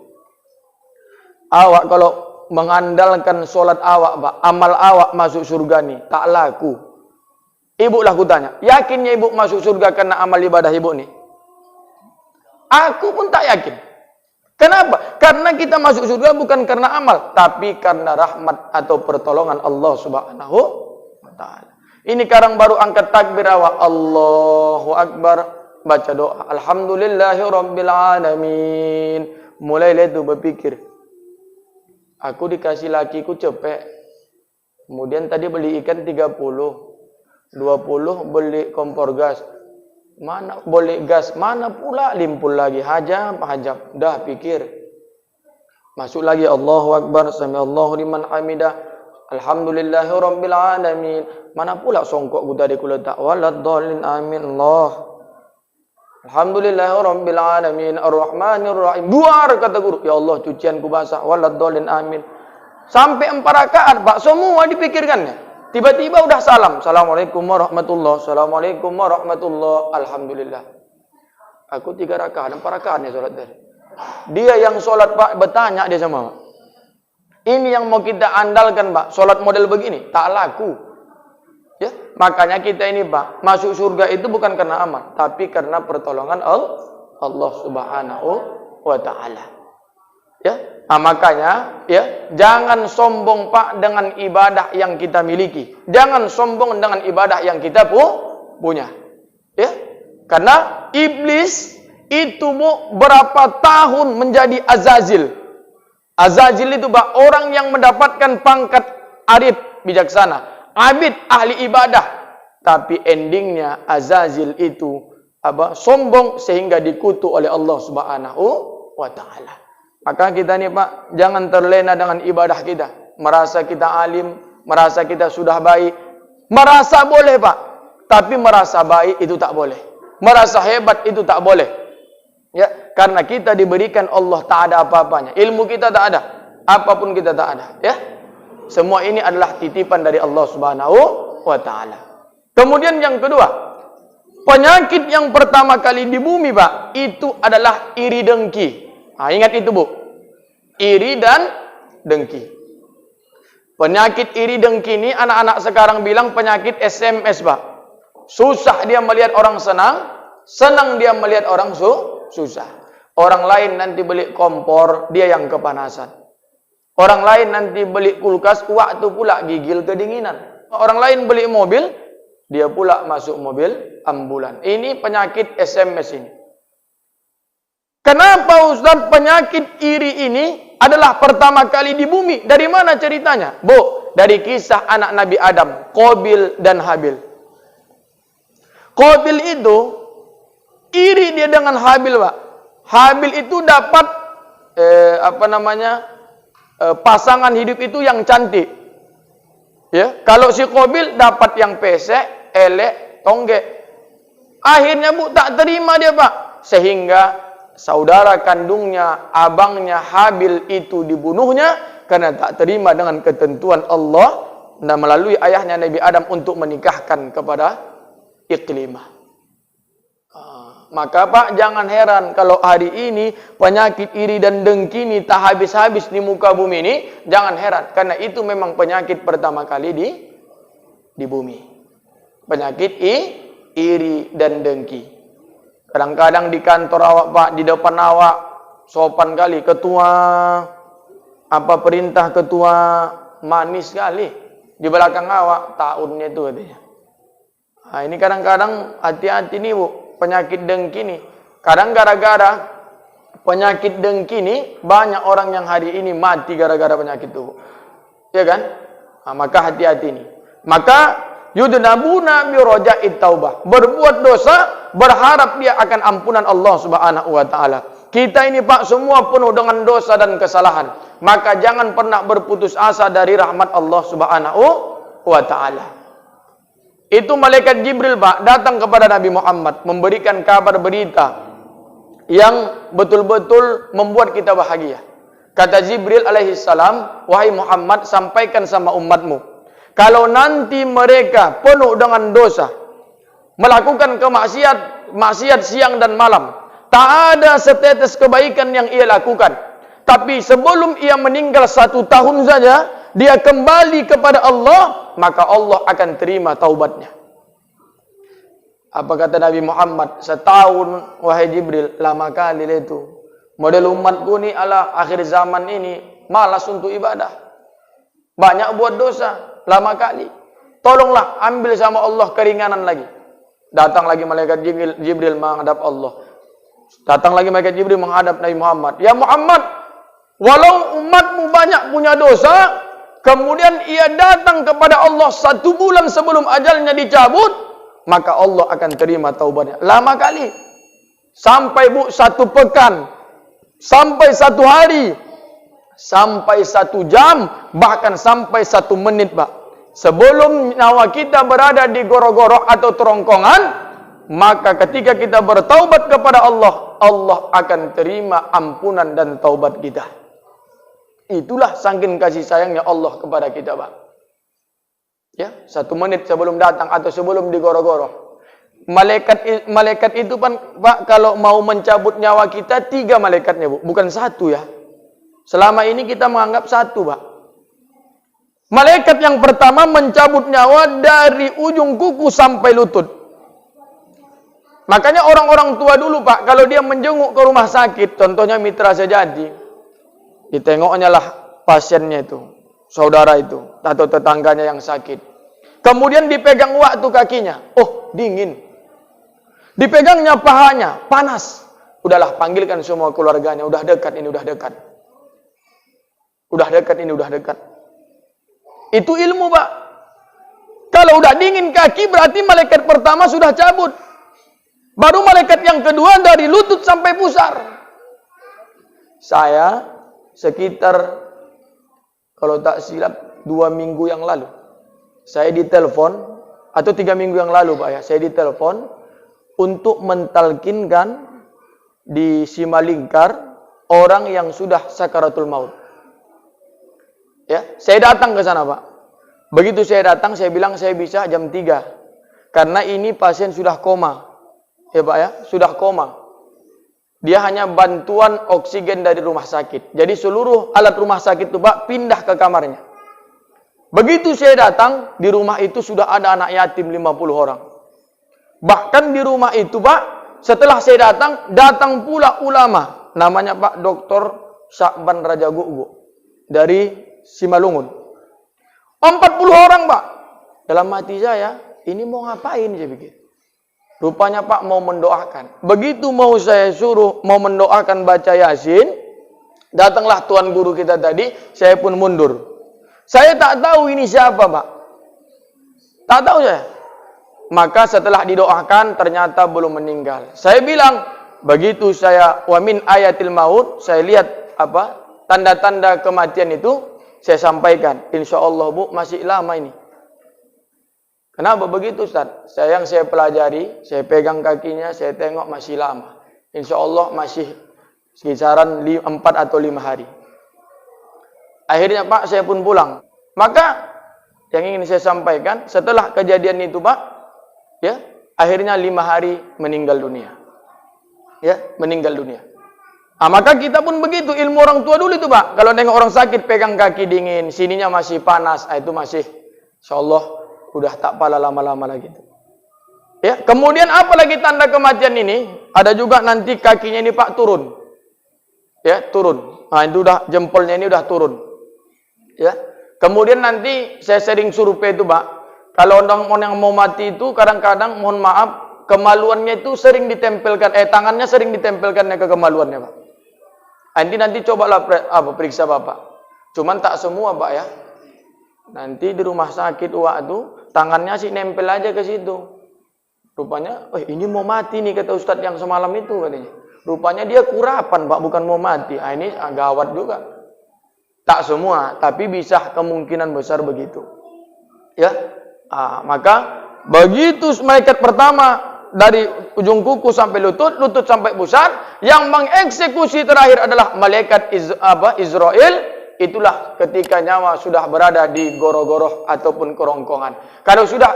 Awak kalau mengandalkan solat awak, Pak, amal awak masuk surga ni tak laku. Ibu lah aku tanya, yakinnya ibu masuk surga karena amal ibadah ibu ni? Aku pun tak yakin. Kenapa? Karena kita masuk surga bukan karena amal, tapi karena rahmat atau pertolongan Allah Subhanahu wa taala. Ini sekarang baru angkat takbir awak, Allahu Akbar, baca doa, Alhamdulillahirabbil alamin. Mulai itu berpikir, aku dikasih lakiku cepet. Kemudian tadi beli ikan 30. 20 beli kompor gas. Mana boleh gas, mana pula limpul lagi. Hajab. Dah pikir. Masuk lagi Allahu Akbar, samiallahu liman hamidah. Alhamdulillahirabbil alamin. Mana pula songkok ku tadi ku letak. Waladdallin amin Allah. Alhamdulillahirabbil alamin arrahmanir rahim. 2 kata guru. Ya Allah, cucianku basah. Waladhdallin amin. Sampai 4 rakaat, Pak. Semua dipikirkannya. Tiba-tiba udah salam. Assalamualaikum warahmatullahi. Assalamualaikum warahmatullahi. Alhamdulillah. Aku 3 rakaat, 4 rakaat nih salat tadi. Dia yang salat, Pak, bertanya dia sama Pak. Ini yang mau kita andalkan, Pak. Salat model begini tak laku. Ya, makanya kita ini, Pak, masuk surga itu bukan karena amal, tapi karena pertolongan Allah Subhanahu wa taala. Ya, makanya ya, jangan sombong, Pak, dengan ibadah yang kita miliki. Jangan sombong dengan ibadah yang kita punya. Ya. Karena iblis itu berapa tahun menjadi Azazil. Azazil itu, Pak, orang yang mendapatkan pangkat arif bijaksana. Abid ahli ibadah, tapi endingnya Azazil itu sombong sehingga dikutuk oleh Allah Subhanahu wa taala. Maka kita nih, Pak, jangan terlena dengan ibadah kita. Merasa kita alim, merasa kita sudah baik. Merasa boleh, Pak, tapi merasa baik itu tak boleh. Merasa hebat itu tak boleh. Ya, karena kita diberikan Allah tak ada apa-apanya. Ilmu kita tak ada, apapun kita tak ada, ya. Semua ini adalah titipan dari Allah Subhanahu wa taala. Kemudian yang kedua, penyakit yang pertama kali di bumi, Pak, itu adalah iri dengki. Ingat itu, Bu. Iri dan dengki. Penyakit iri dengki ini anak-anak sekarang bilang penyakit SMS, Pak. Susah dia melihat orang senang, senang dia melihat orang susah. Orang lain nanti beli kompor, dia yang kepanasan. Orang lain nanti beli kulkas, waktu pula gigil kedinginan. Orang lain beli mobil, dia pula masuk mobil ambulan. Ini penyakit SMS ini. Kenapa, Ustaz, penyakit iri ini adalah pertama kali di bumi? Dari mana ceritanya? Bu, dari kisah anak Nabi Adam, Qabil dan Habil. Qabil itu iri dia dengan Habil, Pak. Habil itu dapat pasangan hidup itu yang cantik. Ya, kalau si Qabil dapat yang pesek, elek, tonggek. Akhirnya, Bu, tak terima dia, Pak. Sehingga saudara kandungnya, abangnya Habil itu dibunuhnya karena tak terima dengan ketentuan Allah dan melalui ayahnya Nabi Adam untuk menikahkan kepada Iklimah. Maka, Pak, jangan heran kalau hari ini penyakit iri dan dengki ini tak habis-habis di muka bumi ini. Jangan heran, karena itu memang penyakit pertama kali di bumi. Penyakit iri dan dengki. Kadang-kadang di kantor awak, Pak, di depan awak sopan kali, ketua, apa perintah ketua, manis sekali. Di belakang awak tahunnya itu katanya. Nah, ini kadang-kadang hati-hati nih, Bu. Penyakit dengki ini. Kadang gara-gara penyakit dengki ini banyak orang yang hari ini mati gara-gara penyakit itu. Ya kan? Nah, maka hati-hati ini. Maka yudnabuna bi raja'it taubah. Berbuat dosa berharap dia akan ampunan Allah Subhanahu wa taala. Kita ini, Pak, semua penuh dengan dosa dan kesalahan. Maka jangan pernah berputus asa dari rahmat Allah Subhanahu wa taala. Itu malaikat Jibril, Pak, datang kepada Nabi Muhammad memberikan kabar berita yang betul-betul membuat kita bahagia. Kata Jibril alaihissalam, wahai Muhammad, sampaikan sama umatmu, kalau nanti mereka penuh dengan dosa, melakukan maksiat siang dan malam, tak ada setetes kebaikan yang ia lakukan, tapi sebelum ia meninggal 1 tahun saja, dia kembali kepada Allah, maka Allah akan terima taubatnya. Apa kata Nabi Muhammad? 1 tahun, wahai Jibril, lama kali itu. Model umatku ni ala akhir zaman ini malas untuk ibadah. Banyak buat dosa, lama kali. Tolonglah ambil sama Allah keringanan lagi. Datang lagi malaikat Jibril menghadap Allah. Datang lagi malaikat Jibril menghadap Nabi Muhammad. Ya Muhammad, walau umatmu banyak punya dosa, kemudian ia datang kepada Allah 1 bulan sebelum ajalnya dicabut, maka Allah akan terima taubatnya. Lama kali. Sampai, Bu, 1 pekan, sampai 1 hari, sampai 1 jam, bahkan sampai 1 menit, Pak. Sebelum nyawa kita berada di goro-goro atau terongkongan, maka ketika kita bertaubat kepada Allah, Allah akan terima ampunan dan taubat kita. Itulah saking kasih sayangnya Allah kepada kita, Pak. Ya, 1 menit sebelum datang atau sebelum digoro-goro. Malaikat itu Pak, kalau mau mencabut nyawa kita 3 malaikatnya, Bu, bukan 1 ya. Selama ini kita menganggap 1, Pak. Malaikat yang pertama mencabut nyawa dari ujung kuku sampai lutut. Makanya orang-orang tua dulu, Pak, kalau dia menjenguk ke rumah sakit, contohnya Mitra Sejati, ditengoknya lah pasiennya itu, saudara itu, atau tetangganya yang sakit. Kemudian dipegang waktu kakinya, oh dingin. Dipegangnya pahanya, panas. Udahlah, panggilkan semua keluarganya, udah dekat ini, udah dekat. Udah dekat ini, udah dekat. Itu ilmu, Pak. Kalau udah dingin kaki, berarti malaikat pertama sudah cabut. Baru malaikat yang kedua dari lutut sampai pusar. Saya sekitar, kalau tak silap, 2 minggu yang lalu, saya ditelepon, atau 3 minggu yang lalu, Pak ya, saya ditelepon untuk mentalkinkan di Simalingkar orang yang sudah sakaratul maut. Ya, saya datang ke sana, Pak. Begitu saya datang, saya bilang saya bisa jam 3. Karena ini pasien sudah koma. Ya, Pak ya, sudah koma. Dia hanya bantuan oksigen dari rumah sakit. Jadi seluruh alat rumah sakit itu, Pak, pindah ke kamarnya. Begitu saya datang, di rumah itu sudah ada anak yatim 50 orang. Bahkan di rumah itu, Pak, setelah saya datang pula ulama. Namanya Pak Dr. Syakban Raja Gugu dari Simalungun. 40 orang, Pak. Dalam hati saya, ini mau ngapain saya pikir. Rupanya Pak mau mendoakan. Begitu mau saya suruh mau mendoakan baca Yasin, datanglah tuan guru kita tadi, saya pun mundur. Saya tak tahu ini siapa, Pak. Tak tahu saya. Maka setelah didoakan ternyata belum meninggal. Saya bilang, begitu saya wa min ayatil maut, saya lihat apa? Tanda-tanda kematian itu, saya sampaikan. Insyaallah, Bu, masih lama ini. Kenapa begitu, Ustaz? Yang saya pelajari, saya pegang kakinya, saya tengok masih lama. Insya Allah masih kisaran 4 atau 5 hari. Akhirnya, Pak, saya pun pulang. Maka yang ingin saya sampaikan, setelah kejadian itu, Pak, ya, akhirnya 5 hari meninggal dunia. Ya, meninggal dunia. Maka kita pun begitu, ilmu orang tua dulu itu, Pak. Kalau nengok orang sakit, pegang kaki dingin, sininya masih panas, itu masih, insya Allah, udah tak pala lama-lama lagi. Ya, kemudian apa lagi tanda kematian ini? Ada juga nanti kakinya ini, Pak, turun. Ya, turun. Nah, itu udah jempolnya ini udah turun. Ya. Kemudian nanti saya sering survei itu, Pak. Kalau orang yang mau mati itu kadang-kadang mohon maaf, kemaluannya itu sering ditempelkan, tangannya sering ditempelkannya ke kemaluannya, Pak. Nanti cobalah periksa Bapak. Cuman tak semua, Pak ya. Nanti di rumah sakit waktu tangannya sih nempel aja ke situ. Rupanya, ini mau mati nih kata Ustadz yang semalam itu katanya. Rupanya dia kurapan, Pak, bukan mau mati. Ini gawat juga. Tak semua, tapi bisa kemungkinan besar begitu. Ya, maka begitu malaikat pertama dari ujung kuku sampai lutut, lutut sampai pusar, yang mengeksekusi terakhir adalah malaikat Israel. Itulah ketika nyawa sudah berada di goroh-goroh ataupun kerongkongan. Kalau sudah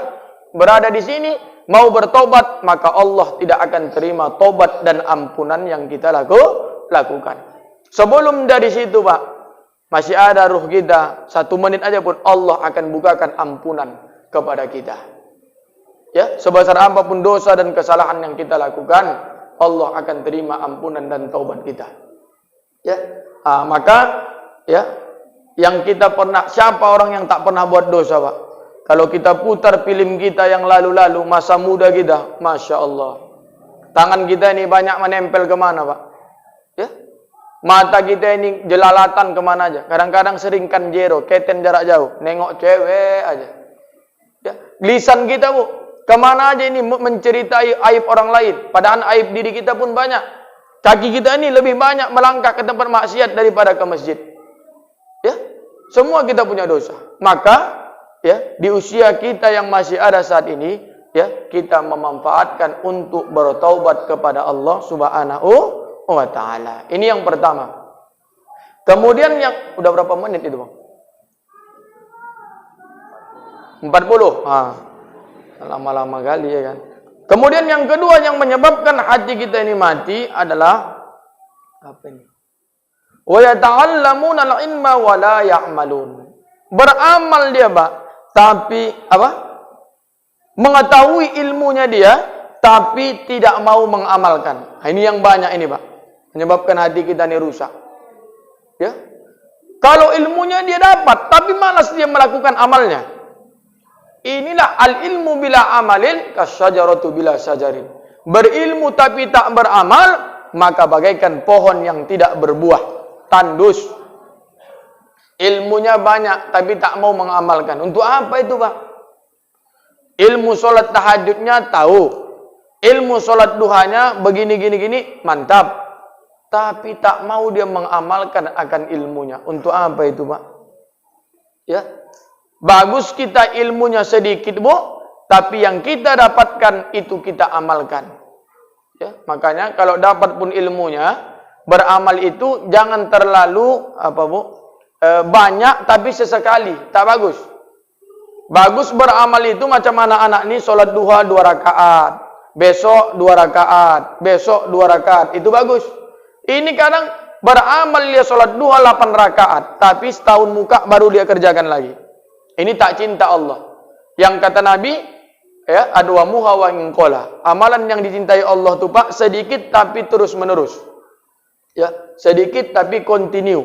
berada di sini, mau bertobat, maka Allah tidak akan terima tobat dan ampunan yang kita lakukan. Sebelum dari situ, Pak, masih ada ruh kita, 1 menit aja pun Allah akan bukakan ampunan kepada kita. Ya, sebesar apapun dosa dan kesalahan yang kita lakukan, Allah akan terima ampunan dan taubat kita. Ya, maka ya, yang kita pernah, siapa orang yang tak pernah buat dosa, Pak? Kalau kita putar film kita yang lalu-lalu, masa muda kita, Masya Allah. Tangan kita ini banyak menempel kemana, Pak? Ya, mata kita ini jelalatan kemana aja. Kadang-kadang sering kan jero, keten jarak jauh, nengok cewek aja. Ya, lisan kita, Bu, kemana aja ini menceritai aib orang lain. Padahal aib diri kita pun banyak. Kaki kita ini lebih banyak melangkah ke tempat maksiat daripada ke masjid. Ya, semua kita punya dosa. Maka ya, di usia kita yang masih ada saat ini, ya, kita memanfaatkan untuk bertaubat kepada Allah Subhanahu wa taala. Ini yang pertama. Kemudian yang udah berapa menit itu, Bang? 40. Lama-lama kali ya kan. Kemudian yang kedua yang menyebabkan hati kita ini mati adalah apa ini? Wa yata'allamuna al-ilma wa la ya'malun. Beramal dia, Pak, tapi apa? Mengetahui ilmunya dia tapi tidak mau mengamalkan. Nah, ini yang banyak ini, Pak. Menyebabkan hati kita ini rusak. Ya. Kalau ilmunya dia dapat tapi malas dia melakukan amalnya. Inilah al-ilmu bila amalin kasyajaratu bila syajarin. Berilmu tapi tak beramal, maka bagaikan pohon yang tidak berbuah, tandus. Ilmunya banyak tapi tak mau mengamalkan. Untuk apa itu, Pak? Ilmu solat tahajudnya tahu. Ilmu solat duhanya begini, mantap. Tapi tak mau dia mengamalkan akan ilmunya. Untuk apa itu, Pak? Ya. Bagus kita ilmunya sedikit, Bu, tapi yang kita dapatkan itu kita amalkan. Ya, makanya kalau dapat pun ilmunya, beramal itu jangan terlalu apa, Bu? Banyak tapi sesekali, tak bagus. Bagus beramal itu macam anak-anak ini sholat duha 2 rakaat, besok 2 rakaat, besok 2 rakaat, itu bagus. Ini kadang beramal dia sholat duha 8 rakaat, tapi setahun muka baru dia kerjakan lagi. Ini tak cinta Allah. Yang kata Nabi, ya, adwamuha wa inqala. Amalan yang dicintai Allah tu, Pak, sedikit tapi terus menerus. Ya, sedikit tapi continue.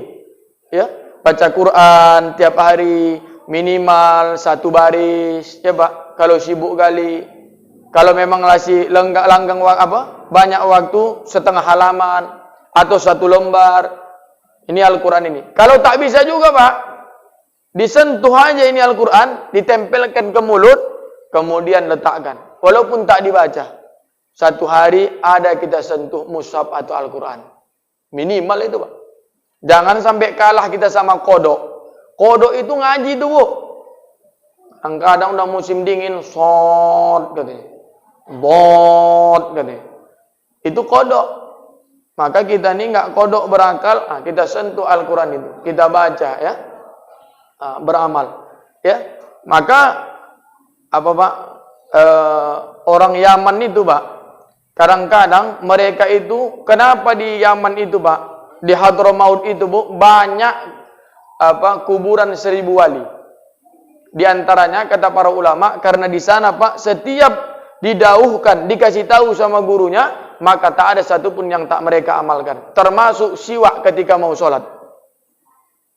Ya, baca Quran tiap hari minimal 1 baris, ya, Pak. Kalau sibuk kali, kalau memang masih langgang banyak waktu, setengah halaman atau 1 lembar. Ini Al-Quran ini. Kalau tak bisa juga, Pak, disentuh aja ini Al-Quran, ditempelkan ke mulut, kemudian letakkan. Walaupun tak dibaca. 1 hari ada kita sentuh mushaf atau Al-Quran. Minimal itu, Pak. Jangan sampai kalah kita sama kodok. Kodok itu ngaji tuh, Bu. Kadang udah musim dingin, sot katanya. Bot katanya. Itu kodok. Maka kita ini nggak kodok berakal, kita sentuh Al-Quran itu. Kita baca, ya. Beramal, ya. Maka apa, Pak, orang Yaman itu, Pak, kadang-kadang mereka itu, kenapa di Yaman itu, Pak, di Hadramaut itu, Bu, banyak apa, kuburan 1000 wali. Di antaranya kata para ulama, karena di sana, Pak, setiap didauhkan, dikasih tahu sama gurunya, maka tak ada satupun yang tak mereka amalkan, termasuk siwak ketika mau sholat.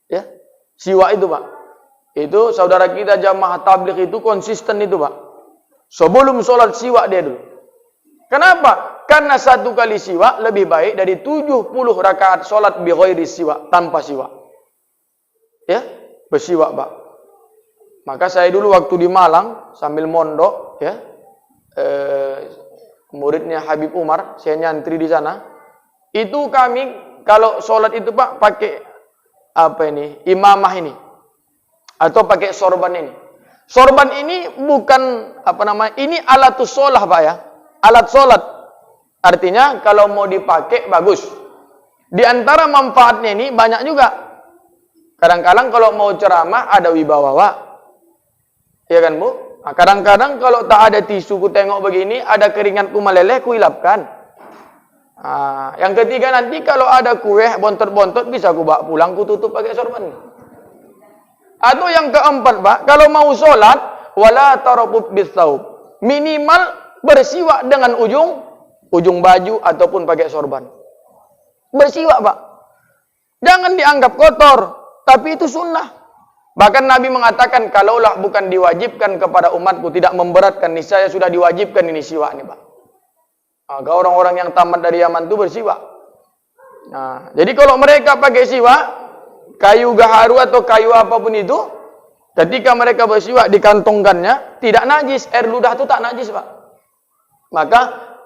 Ya, siwak itu, Pak. Itu saudara kita jamaah tabligh itu konsisten itu, Pak. Sebelum sholat siwak dia dulu. Kenapa? Karena 1 kali siwak lebih baik dari 70 rakaat sholat bi ghairi siwak, tanpa siwak. Ya, bersiwak, Pak. Maka saya dulu waktu di Malang sambil mondok, ya, muridnya Habib Umar, saya nyantri di sana. Itu kami kalau sholat itu, Pak, pakai apa ini? Imamah ini. Atau pakai sorban ini. Sorban ini bukan apa namanya? Ini alatus sholah, Pak, ya. Alat sholat. Artinya kalau mau dipakai bagus. Di antara manfaatnya ini banyak juga. Kadang-kadang kalau mau ceramah ada wibawa. Ya kan, Bu? Nah, kadang-kadang kalau tak ada tisu ku tengok begini, ada keringatku meleleh, ku hilapkan. Nah, yang ketiga nanti kalau ada kue bontot-bontot bisa ku bawa pulang, ku tutup pakai sorban. Atau yang keempat, Pak, kalau mau sholat, wala tarabut bisaub. Minimal bersiwak dengan ujung baju ataupun pakai sorban. Bersiwak, Pak. Jangan dianggap kotor, tapi itu sunnah. Bahkan Nabi mengatakan, kalaulah bukan diwajibkan kepada umatku, tidak memberatkan, niscaya sudah diwajibkan ini siwak nih, Pak. Maka orang-orang yang tamat dari Yaman itu bersiwak. Nah, jadi kalau mereka pakai siwak, kayu gaharu atau kayu apapun itu, ketika mereka bersiwak dikantongkannya, tidak najis, air ludah itu tak najis, Pak. Maka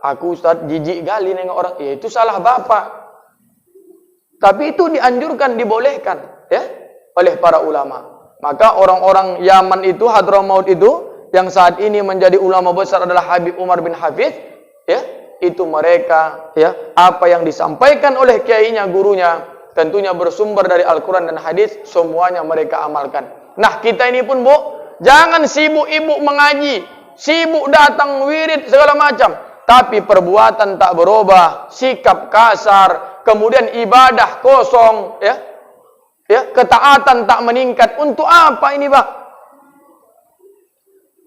aku, Ustaz, jijik kali nengok orang, ya itu salah bapak. Tapi itu dianjurkan, dibolehkan, ya, oleh para ulama. Maka orang-orang Yaman itu, Hadramaut itu, yang saat ini menjadi ulama besar adalah Habib Umar bin Hafiz, ya, itu mereka, ya, apa yang disampaikan oleh kiainya, gurunya, tentunya bersumber dari Al-Quran dan hadis, semuanya mereka amalkan. Nah, kita ini pun, Bu, jangan sibuk ibu mengaji, sibuk datang wirid segala macam, tapi perbuatan tak berubah, sikap kasar, kemudian ibadah kosong, ya, ya, ketaatan tak meningkat. Untuk apa ini, Pak?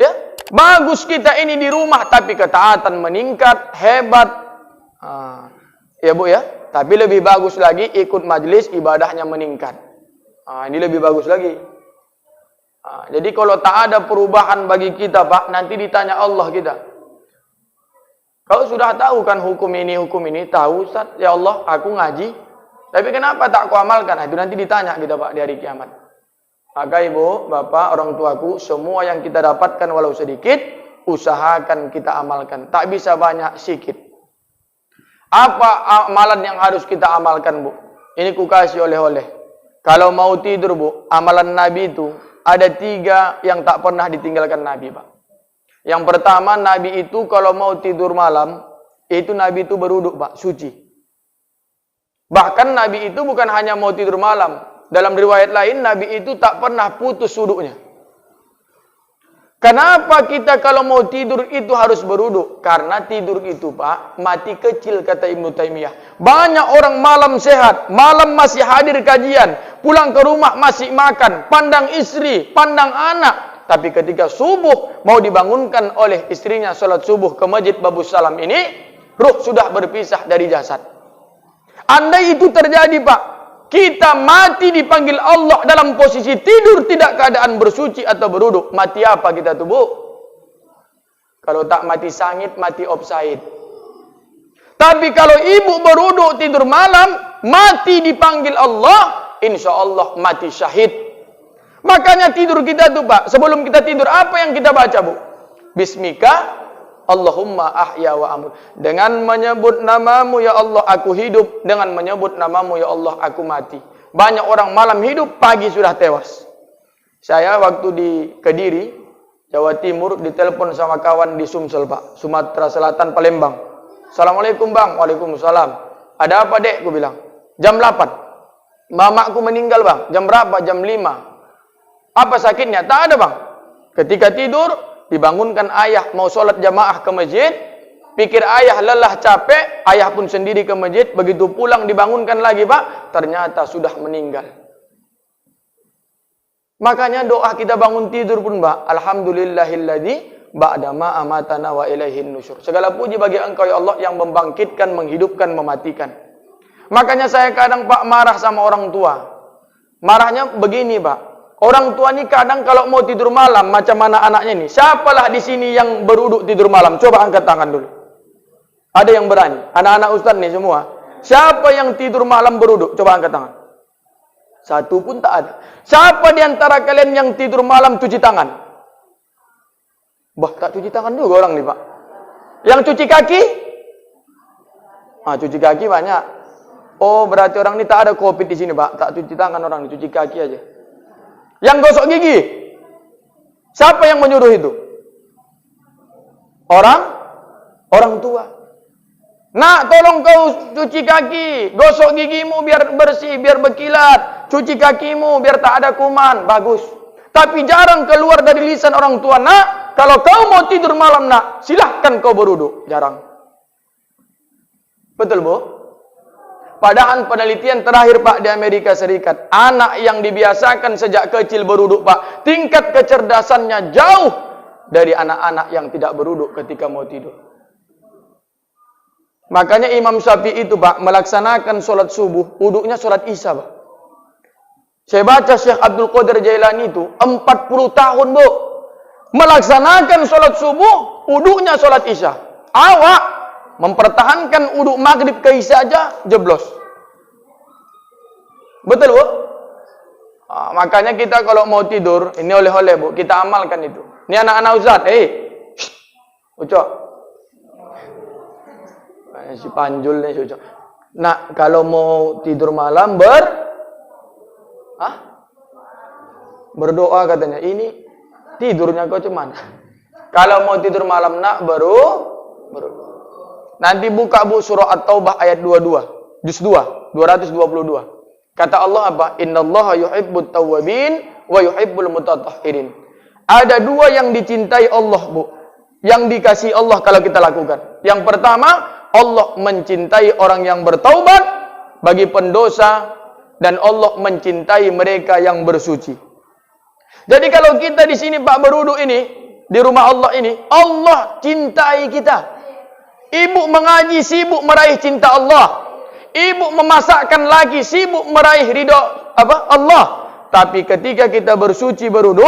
Ya, bagus kita ini di rumah, tapi ketaatan meningkat, hebat. Ya, Bu, ya. Tapi lebih bagus lagi ikut majelis, ibadahnya meningkat. Ini lebih bagus lagi. Jadi kalau tak ada perubahan bagi kita, Pak, nanti ditanya Allah kita. Kau sudah tahu kan hukum ini, tahu, Ustaz? Ya Allah, aku ngaji, tapi kenapa tak kau amalkan? Itu nanti ditanya kita, Pak, di hari kiamat. Maka Ibu, Bapak, orang tuaku, semua yang kita dapatkan walau sedikit, usahakan kita amalkan. Tak bisa banyak, sedikit. Apa amalan yang harus kita amalkan, Bu? Ini ku kasih oleh-oleh. Kalau mau tidur, Bu, amalan Nabi itu ada 3 yang tak pernah ditinggalkan Nabi, Pak. Yang pertama, Nabi itu kalau mau tidur malam, itu Nabi itu berwuduk, Pak, suci. Bahkan Nabi itu bukan hanya mau tidur malam. Dalam riwayat lain, Nabi itu tak pernah putus wuduknya. Kenapa kita kalau mau tidur itu harus berwuduk? Karena tidur itu, Pak, mati kecil, kata Ibnu Taimiyah. Banyak orang malam sehat, malam masih hadir kajian, pulang ke rumah masih makan, pandang istri, pandang anak. Tapi ketika subuh mau dibangunkan oleh istrinya sholat subuh ke masjid Babus Salam ini, ruh sudah berpisah dari jasad. Andai itu terjadi, Pak, kita mati dipanggil Allah dalam posisi tidur, tidak keadaan bersuci atau berwuduk. Mati apa kita tuh, Bu? Kalau tak mati sangit, mati offside. Tapi kalau ibu berwuduk tidur malam, mati dipanggil Allah, insya Allah mati syahid. Makanya tidur kita tuh, Pak, sebelum kita tidur apa yang kita baca, Bu? Bismika Allahumma ahya wa amut. Dengan menyebut namamu ya Allah aku hidup, dengan menyebut namamu ya Allah aku mati. Banyak orang malam hidup, pagi sudah tewas. Saya waktu di Kediri, Jawa Timur, ditelepon sama kawan di Sumsel, Pak, Sumatera Selatan, Palembang. Assalamualaikum, Bang. Waalaikumsalam. Ada apa, Dek? Aku bilang. Jam 8. Mamaku meninggal, Bang. Jam berapa? Jam 5. Apa sakitnya? Tak ada, Bang. Ketika tidur, dibangunkan ayah mau sholat jamaah ke masjid, pikir ayah lelah capek, ayah pun sendiri ke masjid, begitu pulang dibangunkan lagi, Pak, ternyata sudah meninggal. Makanya doa kita bangun tidur pun, Pak, alhamdulillahilladzi ba'da ma amatana wa ilaihin nusyur. Segala puji bagi Engkau ya Allah yang membangkitkan, menghidupkan, mematikan. Makanya saya kadang, Pak, marah sama orang tua. Marahnya begini, Pak. Orang tua ini kadang kalau mau tidur malam, macam mana anaknya ini? Siapalah di sini yang berwuduk tidur malam? Coba angkat tangan dulu. Ada yang berani? Anak-anak Ustaz nih semua. Siapa yang tidur malam berwuduk? Coba angkat tangan. Satu pun tak ada. Siapa di antara kalian yang tidur malam cuci tangan? Bah, tak cuci tangan juga orang nih, Pak. Yang cuci kaki? Cuci kaki banyak. Oh, berarti orang ini tak ada COVID di sini, Pak. Tak cuci tangan orang ini, cuci kaki aja. Yang gosok gigi, siapa yang menyuruh itu? Orang tua. Nak, tolong kau cuci kaki, gosok gigimu biar bersih, biar berkilat, cuci kakimu biar tak ada kuman, bagus. Tapi jarang keluar dari lisan orang tua, nak, kalau kau mau tidur malam, nak, silahkan kau berwuduk. Jarang. Betul, Bu? Padahal penelitian terakhir, Pak, di Amerika Serikat, anak yang dibiasakan sejak kecil berwuduk, Pak, tingkat kecerdasannya jauh dari anak-anak yang tidak berwuduk ketika mau tidur. Makanya Imam Syafi'i itu, Pak, melaksanakan sholat subuh, wuduknya sholat isya, Pak. Saya baca Syekh Abdul Qadir Jailani itu 40 tahun, Bu, melaksanakan sholat subuh, wuduknya sholat isya. Awak mempertahankan wuduk maghrib ke isya aja jeblos. Betul, Bu? Makanya kita kalau mau tidur, ini oleh-oleh, Bu, kita amalkan itu. Ini anak-anak Ustaz, Ucok. Si Panjul nih, Ucok. Nah, kalau mau tidur malam berdoa katanya. Ini tidurnya kau cuman. Kalau mau tidur malam nak berwudu. Nanti buka Bu surah At-Taubah ayat 22, juz 2, 222. Kata Allah apa? Innallaha yuhibbut tawwabin wa yuhibbul mutatahhirin. Ada dua yang dicintai Allah, Bu. Yang dikasihi Allah kalau kita lakukan. Yang pertama, Allah mencintai orang yang bertaubat bagi pendosa, dan Allah mencintai mereka yang bersuci. Jadi kalau kita di sini Pak berwudu ini, di rumah Allah ini, Allah cintai kita. Ibu mengaji sibuk meraih cinta Allah. Ibu memasakkan lagi sibuk meraih ridho Allah. Tapi ketika kita bersuci berwudu,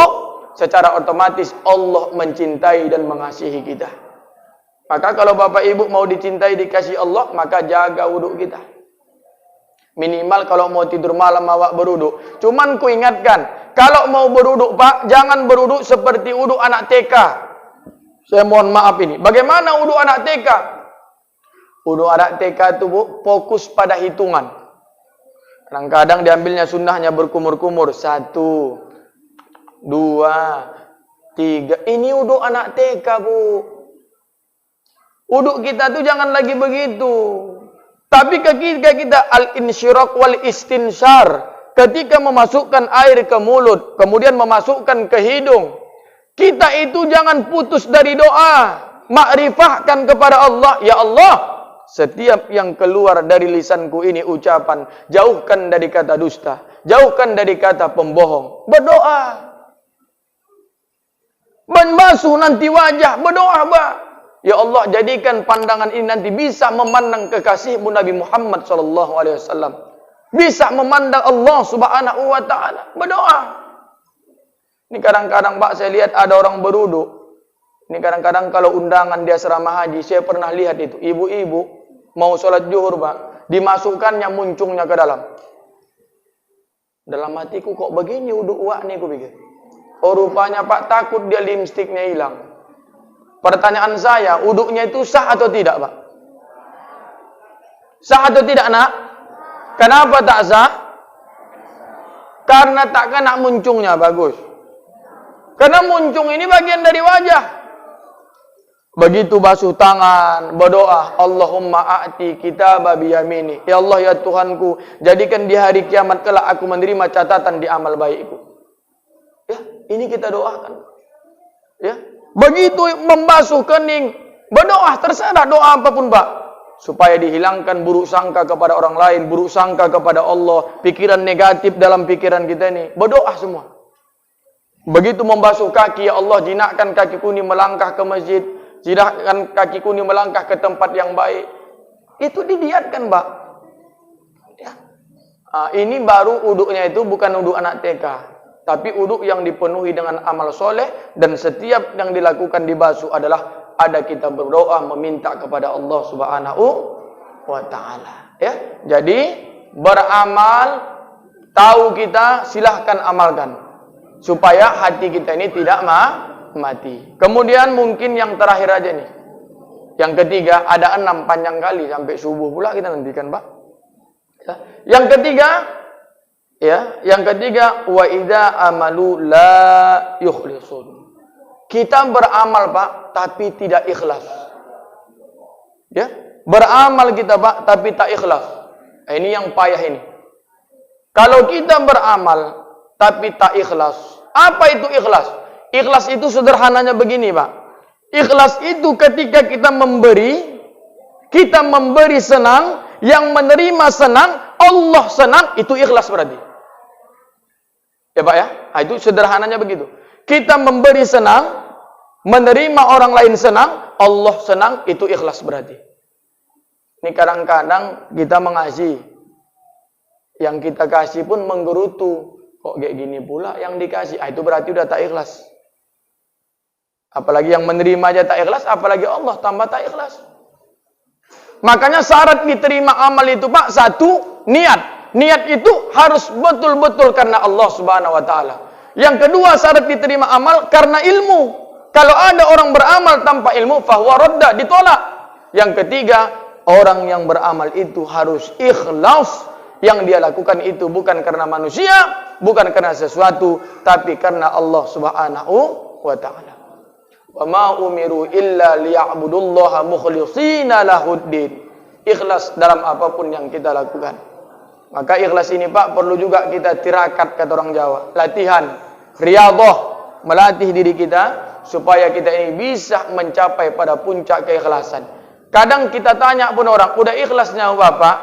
secara otomatis Allah mencintai dan mengasihi kita. Maka kalau Bapak Ibu mau dicintai dikasihi Allah, maka jaga wudu kita. Minimal kalau mau tidur malam awak berwudu. Cuman ku ingatkan, kalau mau berwudu Pak, jangan berwudu seperti wudu anak TK. Saya mohon maaf ini. Bagaimana wudu anak TK? Wudu anak TK itu Bu, fokus pada hitungan. Kadang-kadang diambilnya sunnahnya berkumur-kumur. 1, 2, 3. Ini wudu anak TK Bu. Wudu kita tuh jangan lagi begitu. Tapi ketika kita al-insyirak wal istinsyar, ketika memasukkan air ke mulut, kemudian memasukkan ke hidung, kita itu jangan putus dari doa. Makrifahkan kepada Allah, ya Allah, setiap yang keluar dari lisanku ini ucapan, jauhkan dari kata dusta, jauhkan dari kata pembohong. Berdoa. Membasuh nanti wajah, berdoa Pak. Ya Allah, jadikan pandangan ini nanti bisa memandang kekasihmu Nabi Muhammad SAW. Bisa memandang Allah Subhanahu wa Ta'ala. Berdoa. Ini kadang-kadang Pak, saya lihat ada orang berwudu. Ini kadang-kadang kalau undangan di asrama haji, saya pernah lihat itu. Ibu-ibu mau sholat zuhur Pak, dimasukkannya muncungnya ke dalam. Dalam hatiku kok begini wudu uak nih, aku pikir. Oh rupanya Pak takut dia lipstiknya hilang. Pertanyaan saya, wuduknya itu sah atau tidak, Pak? Sah atau tidak, Nak? Kenapa tak sah? Karena tak kena muncungnya, bagus. Karena muncung ini bagian dari wajah. Begitu basuh tangan, berdoa, Allahumma a'ti kitaba biyamini. Ya Allah, ya Tuhanku, jadikan di hari kiamat kelak aku menerima catatan di amal baikku. Ya, ini kita doakan. Ya. Begitu membasuh kening, berdoa, terserah doa apapun Pak, supaya dihilangkan buruk sangka kepada orang lain, buruk sangka kepada Allah, pikiran negatif dalam pikiran kita ini, berdoa semua. Begitu membasuh kaki, ya Allah, jinakkan kakiku ini melangkah ke masjid, jinakkan kakiku ini melangkah ke tempat yang baik. Itu didiatkan Pak. Ya. Ini baru uduknya itu bukan uduk anak TK. Tapi uduk yang dipenuhi dengan amal soleh, dan setiap yang dilakukan di basuh adalah ada kita berdoa meminta kepada Allah Subhanahu wa Ta'ala. Ya, jadi beramal, tahu kita silahkan amalkan supaya hati kita ini tidak mati. Kemudian mungkin yang terakhir aja nih, yang ketiga, ada 6 panjang kali sampai subuh pula kita nantikan Pak. Ya. Yang ketiga. Ya, yang ketiga, wa idza amalu la yukhlisun. Kita beramal Pak, tapi tidak ikhlas. Ya, beramal kita Pak, tapi tak ikhlas. Ini yang payah ini. Kalau kita beramal tapi tak ikhlas, apa itu ikhlas? Ikhlas itu sederhananya begini Pak. Ikhlas itu ketika kita memberi senang, yang menerima senang, Allah senang, itu ikhlas berarti. Ya Pak ya, itu sederhananya begitu. Kita memberi senang, menerima orang lain senang, Allah senang, itu ikhlas berarti. Ini kadang-kadang kita mengasih, yang kita kasih pun menggerutu. Kok kayak gini pula yang dikasih, itu berarti udah tak ikhlas. Apalagi yang menerima aja tak ikhlas, apalagi Allah tambah tak ikhlas. Makanya syarat diterima amal itu Pak, 1, niat. Niat itu harus betul-betul karena Allah Subhanahu wa Ta'ala. Yang kedua, syarat diterima amal karena ilmu. Kalau ada orang beramal tanpa ilmu, fahuwa radda, ditolak. Yang ketiga, orang yang beramal itu harus ikhlas. Yang dia lakukan itu bukan karena manusia, bukan karena sesuatu, tapi karena Allah Subhanahu wa Ta'ala. Wa ma umiru illa liya'budullaha mukhlishina lahuddin. Ikhlas dalam apapun yang kita lakukan. Maka ikhlas ini Pak perlu juga kita tirakat kata orang Jawa. Latihan, riyadhah, melatih diri kita supaya kita ini bisa mencapai pada puncak keikhlasan. Kadang kita tanya pun orang, udah ikhlasnya Bapak?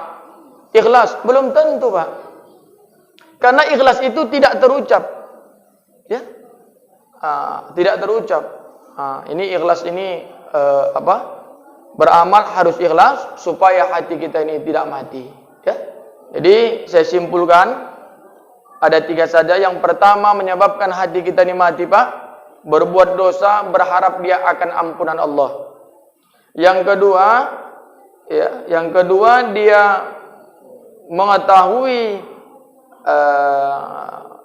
Ikhlas? Belum tentu Pak. Karena ikhlas itu tidak terucap. Ya? Tidak terucap. Ini ikhlas ini beramal harus ikhlas supaya hati kita ini tidak mati. Ya? Jadi saya simpulkan ada 3 saja. Yang pertama menyebabkan hati kita ini mati Pak, berbuat dosa berharap dia akan ampunan Allah. Yang kedua dia mengetahui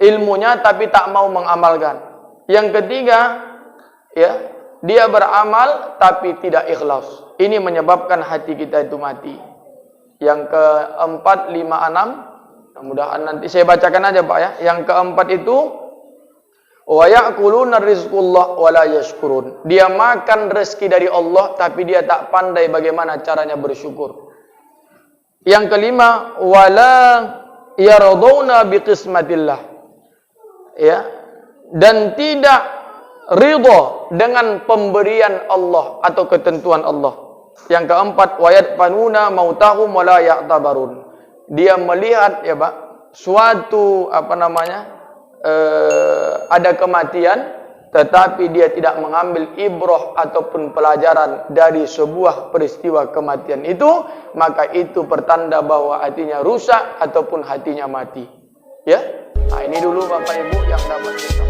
ilmunya tapi tak mau mengamalkan. Yang ketiga ya, dia beramal tapi tidak ikhlas. Ini menyebabkan hati kita itu mati. Yang keempat, 5, 6. Mudah-mudahan nanti saya bacakan aja Pak ya. Yang keempat itu wa ya'kuluna rizqullah wa la yashkurun. Dia makan rezeki dari Allah tapi dia tak pandai bagaimana caranya bersyukur. Yang kelima, wala yaraduna biqismatillah. Ya. Dan tidak ridha dengan pemberian Allah atau ketentuan Allah. Yang keempat, wayat panuna mautahum wala ya'tabarun. Dia melihat ya Pak, suatu ada kematian tetapi dia tidak mengambil ibrah ataupun pelajaran dari sebuah peristiwa kematian itu, maka itu pertanda bahwa hatinya rusak ataupun hatinya mati. Ya. Nah, ini dulu Bapak Ibu yang dapat kita.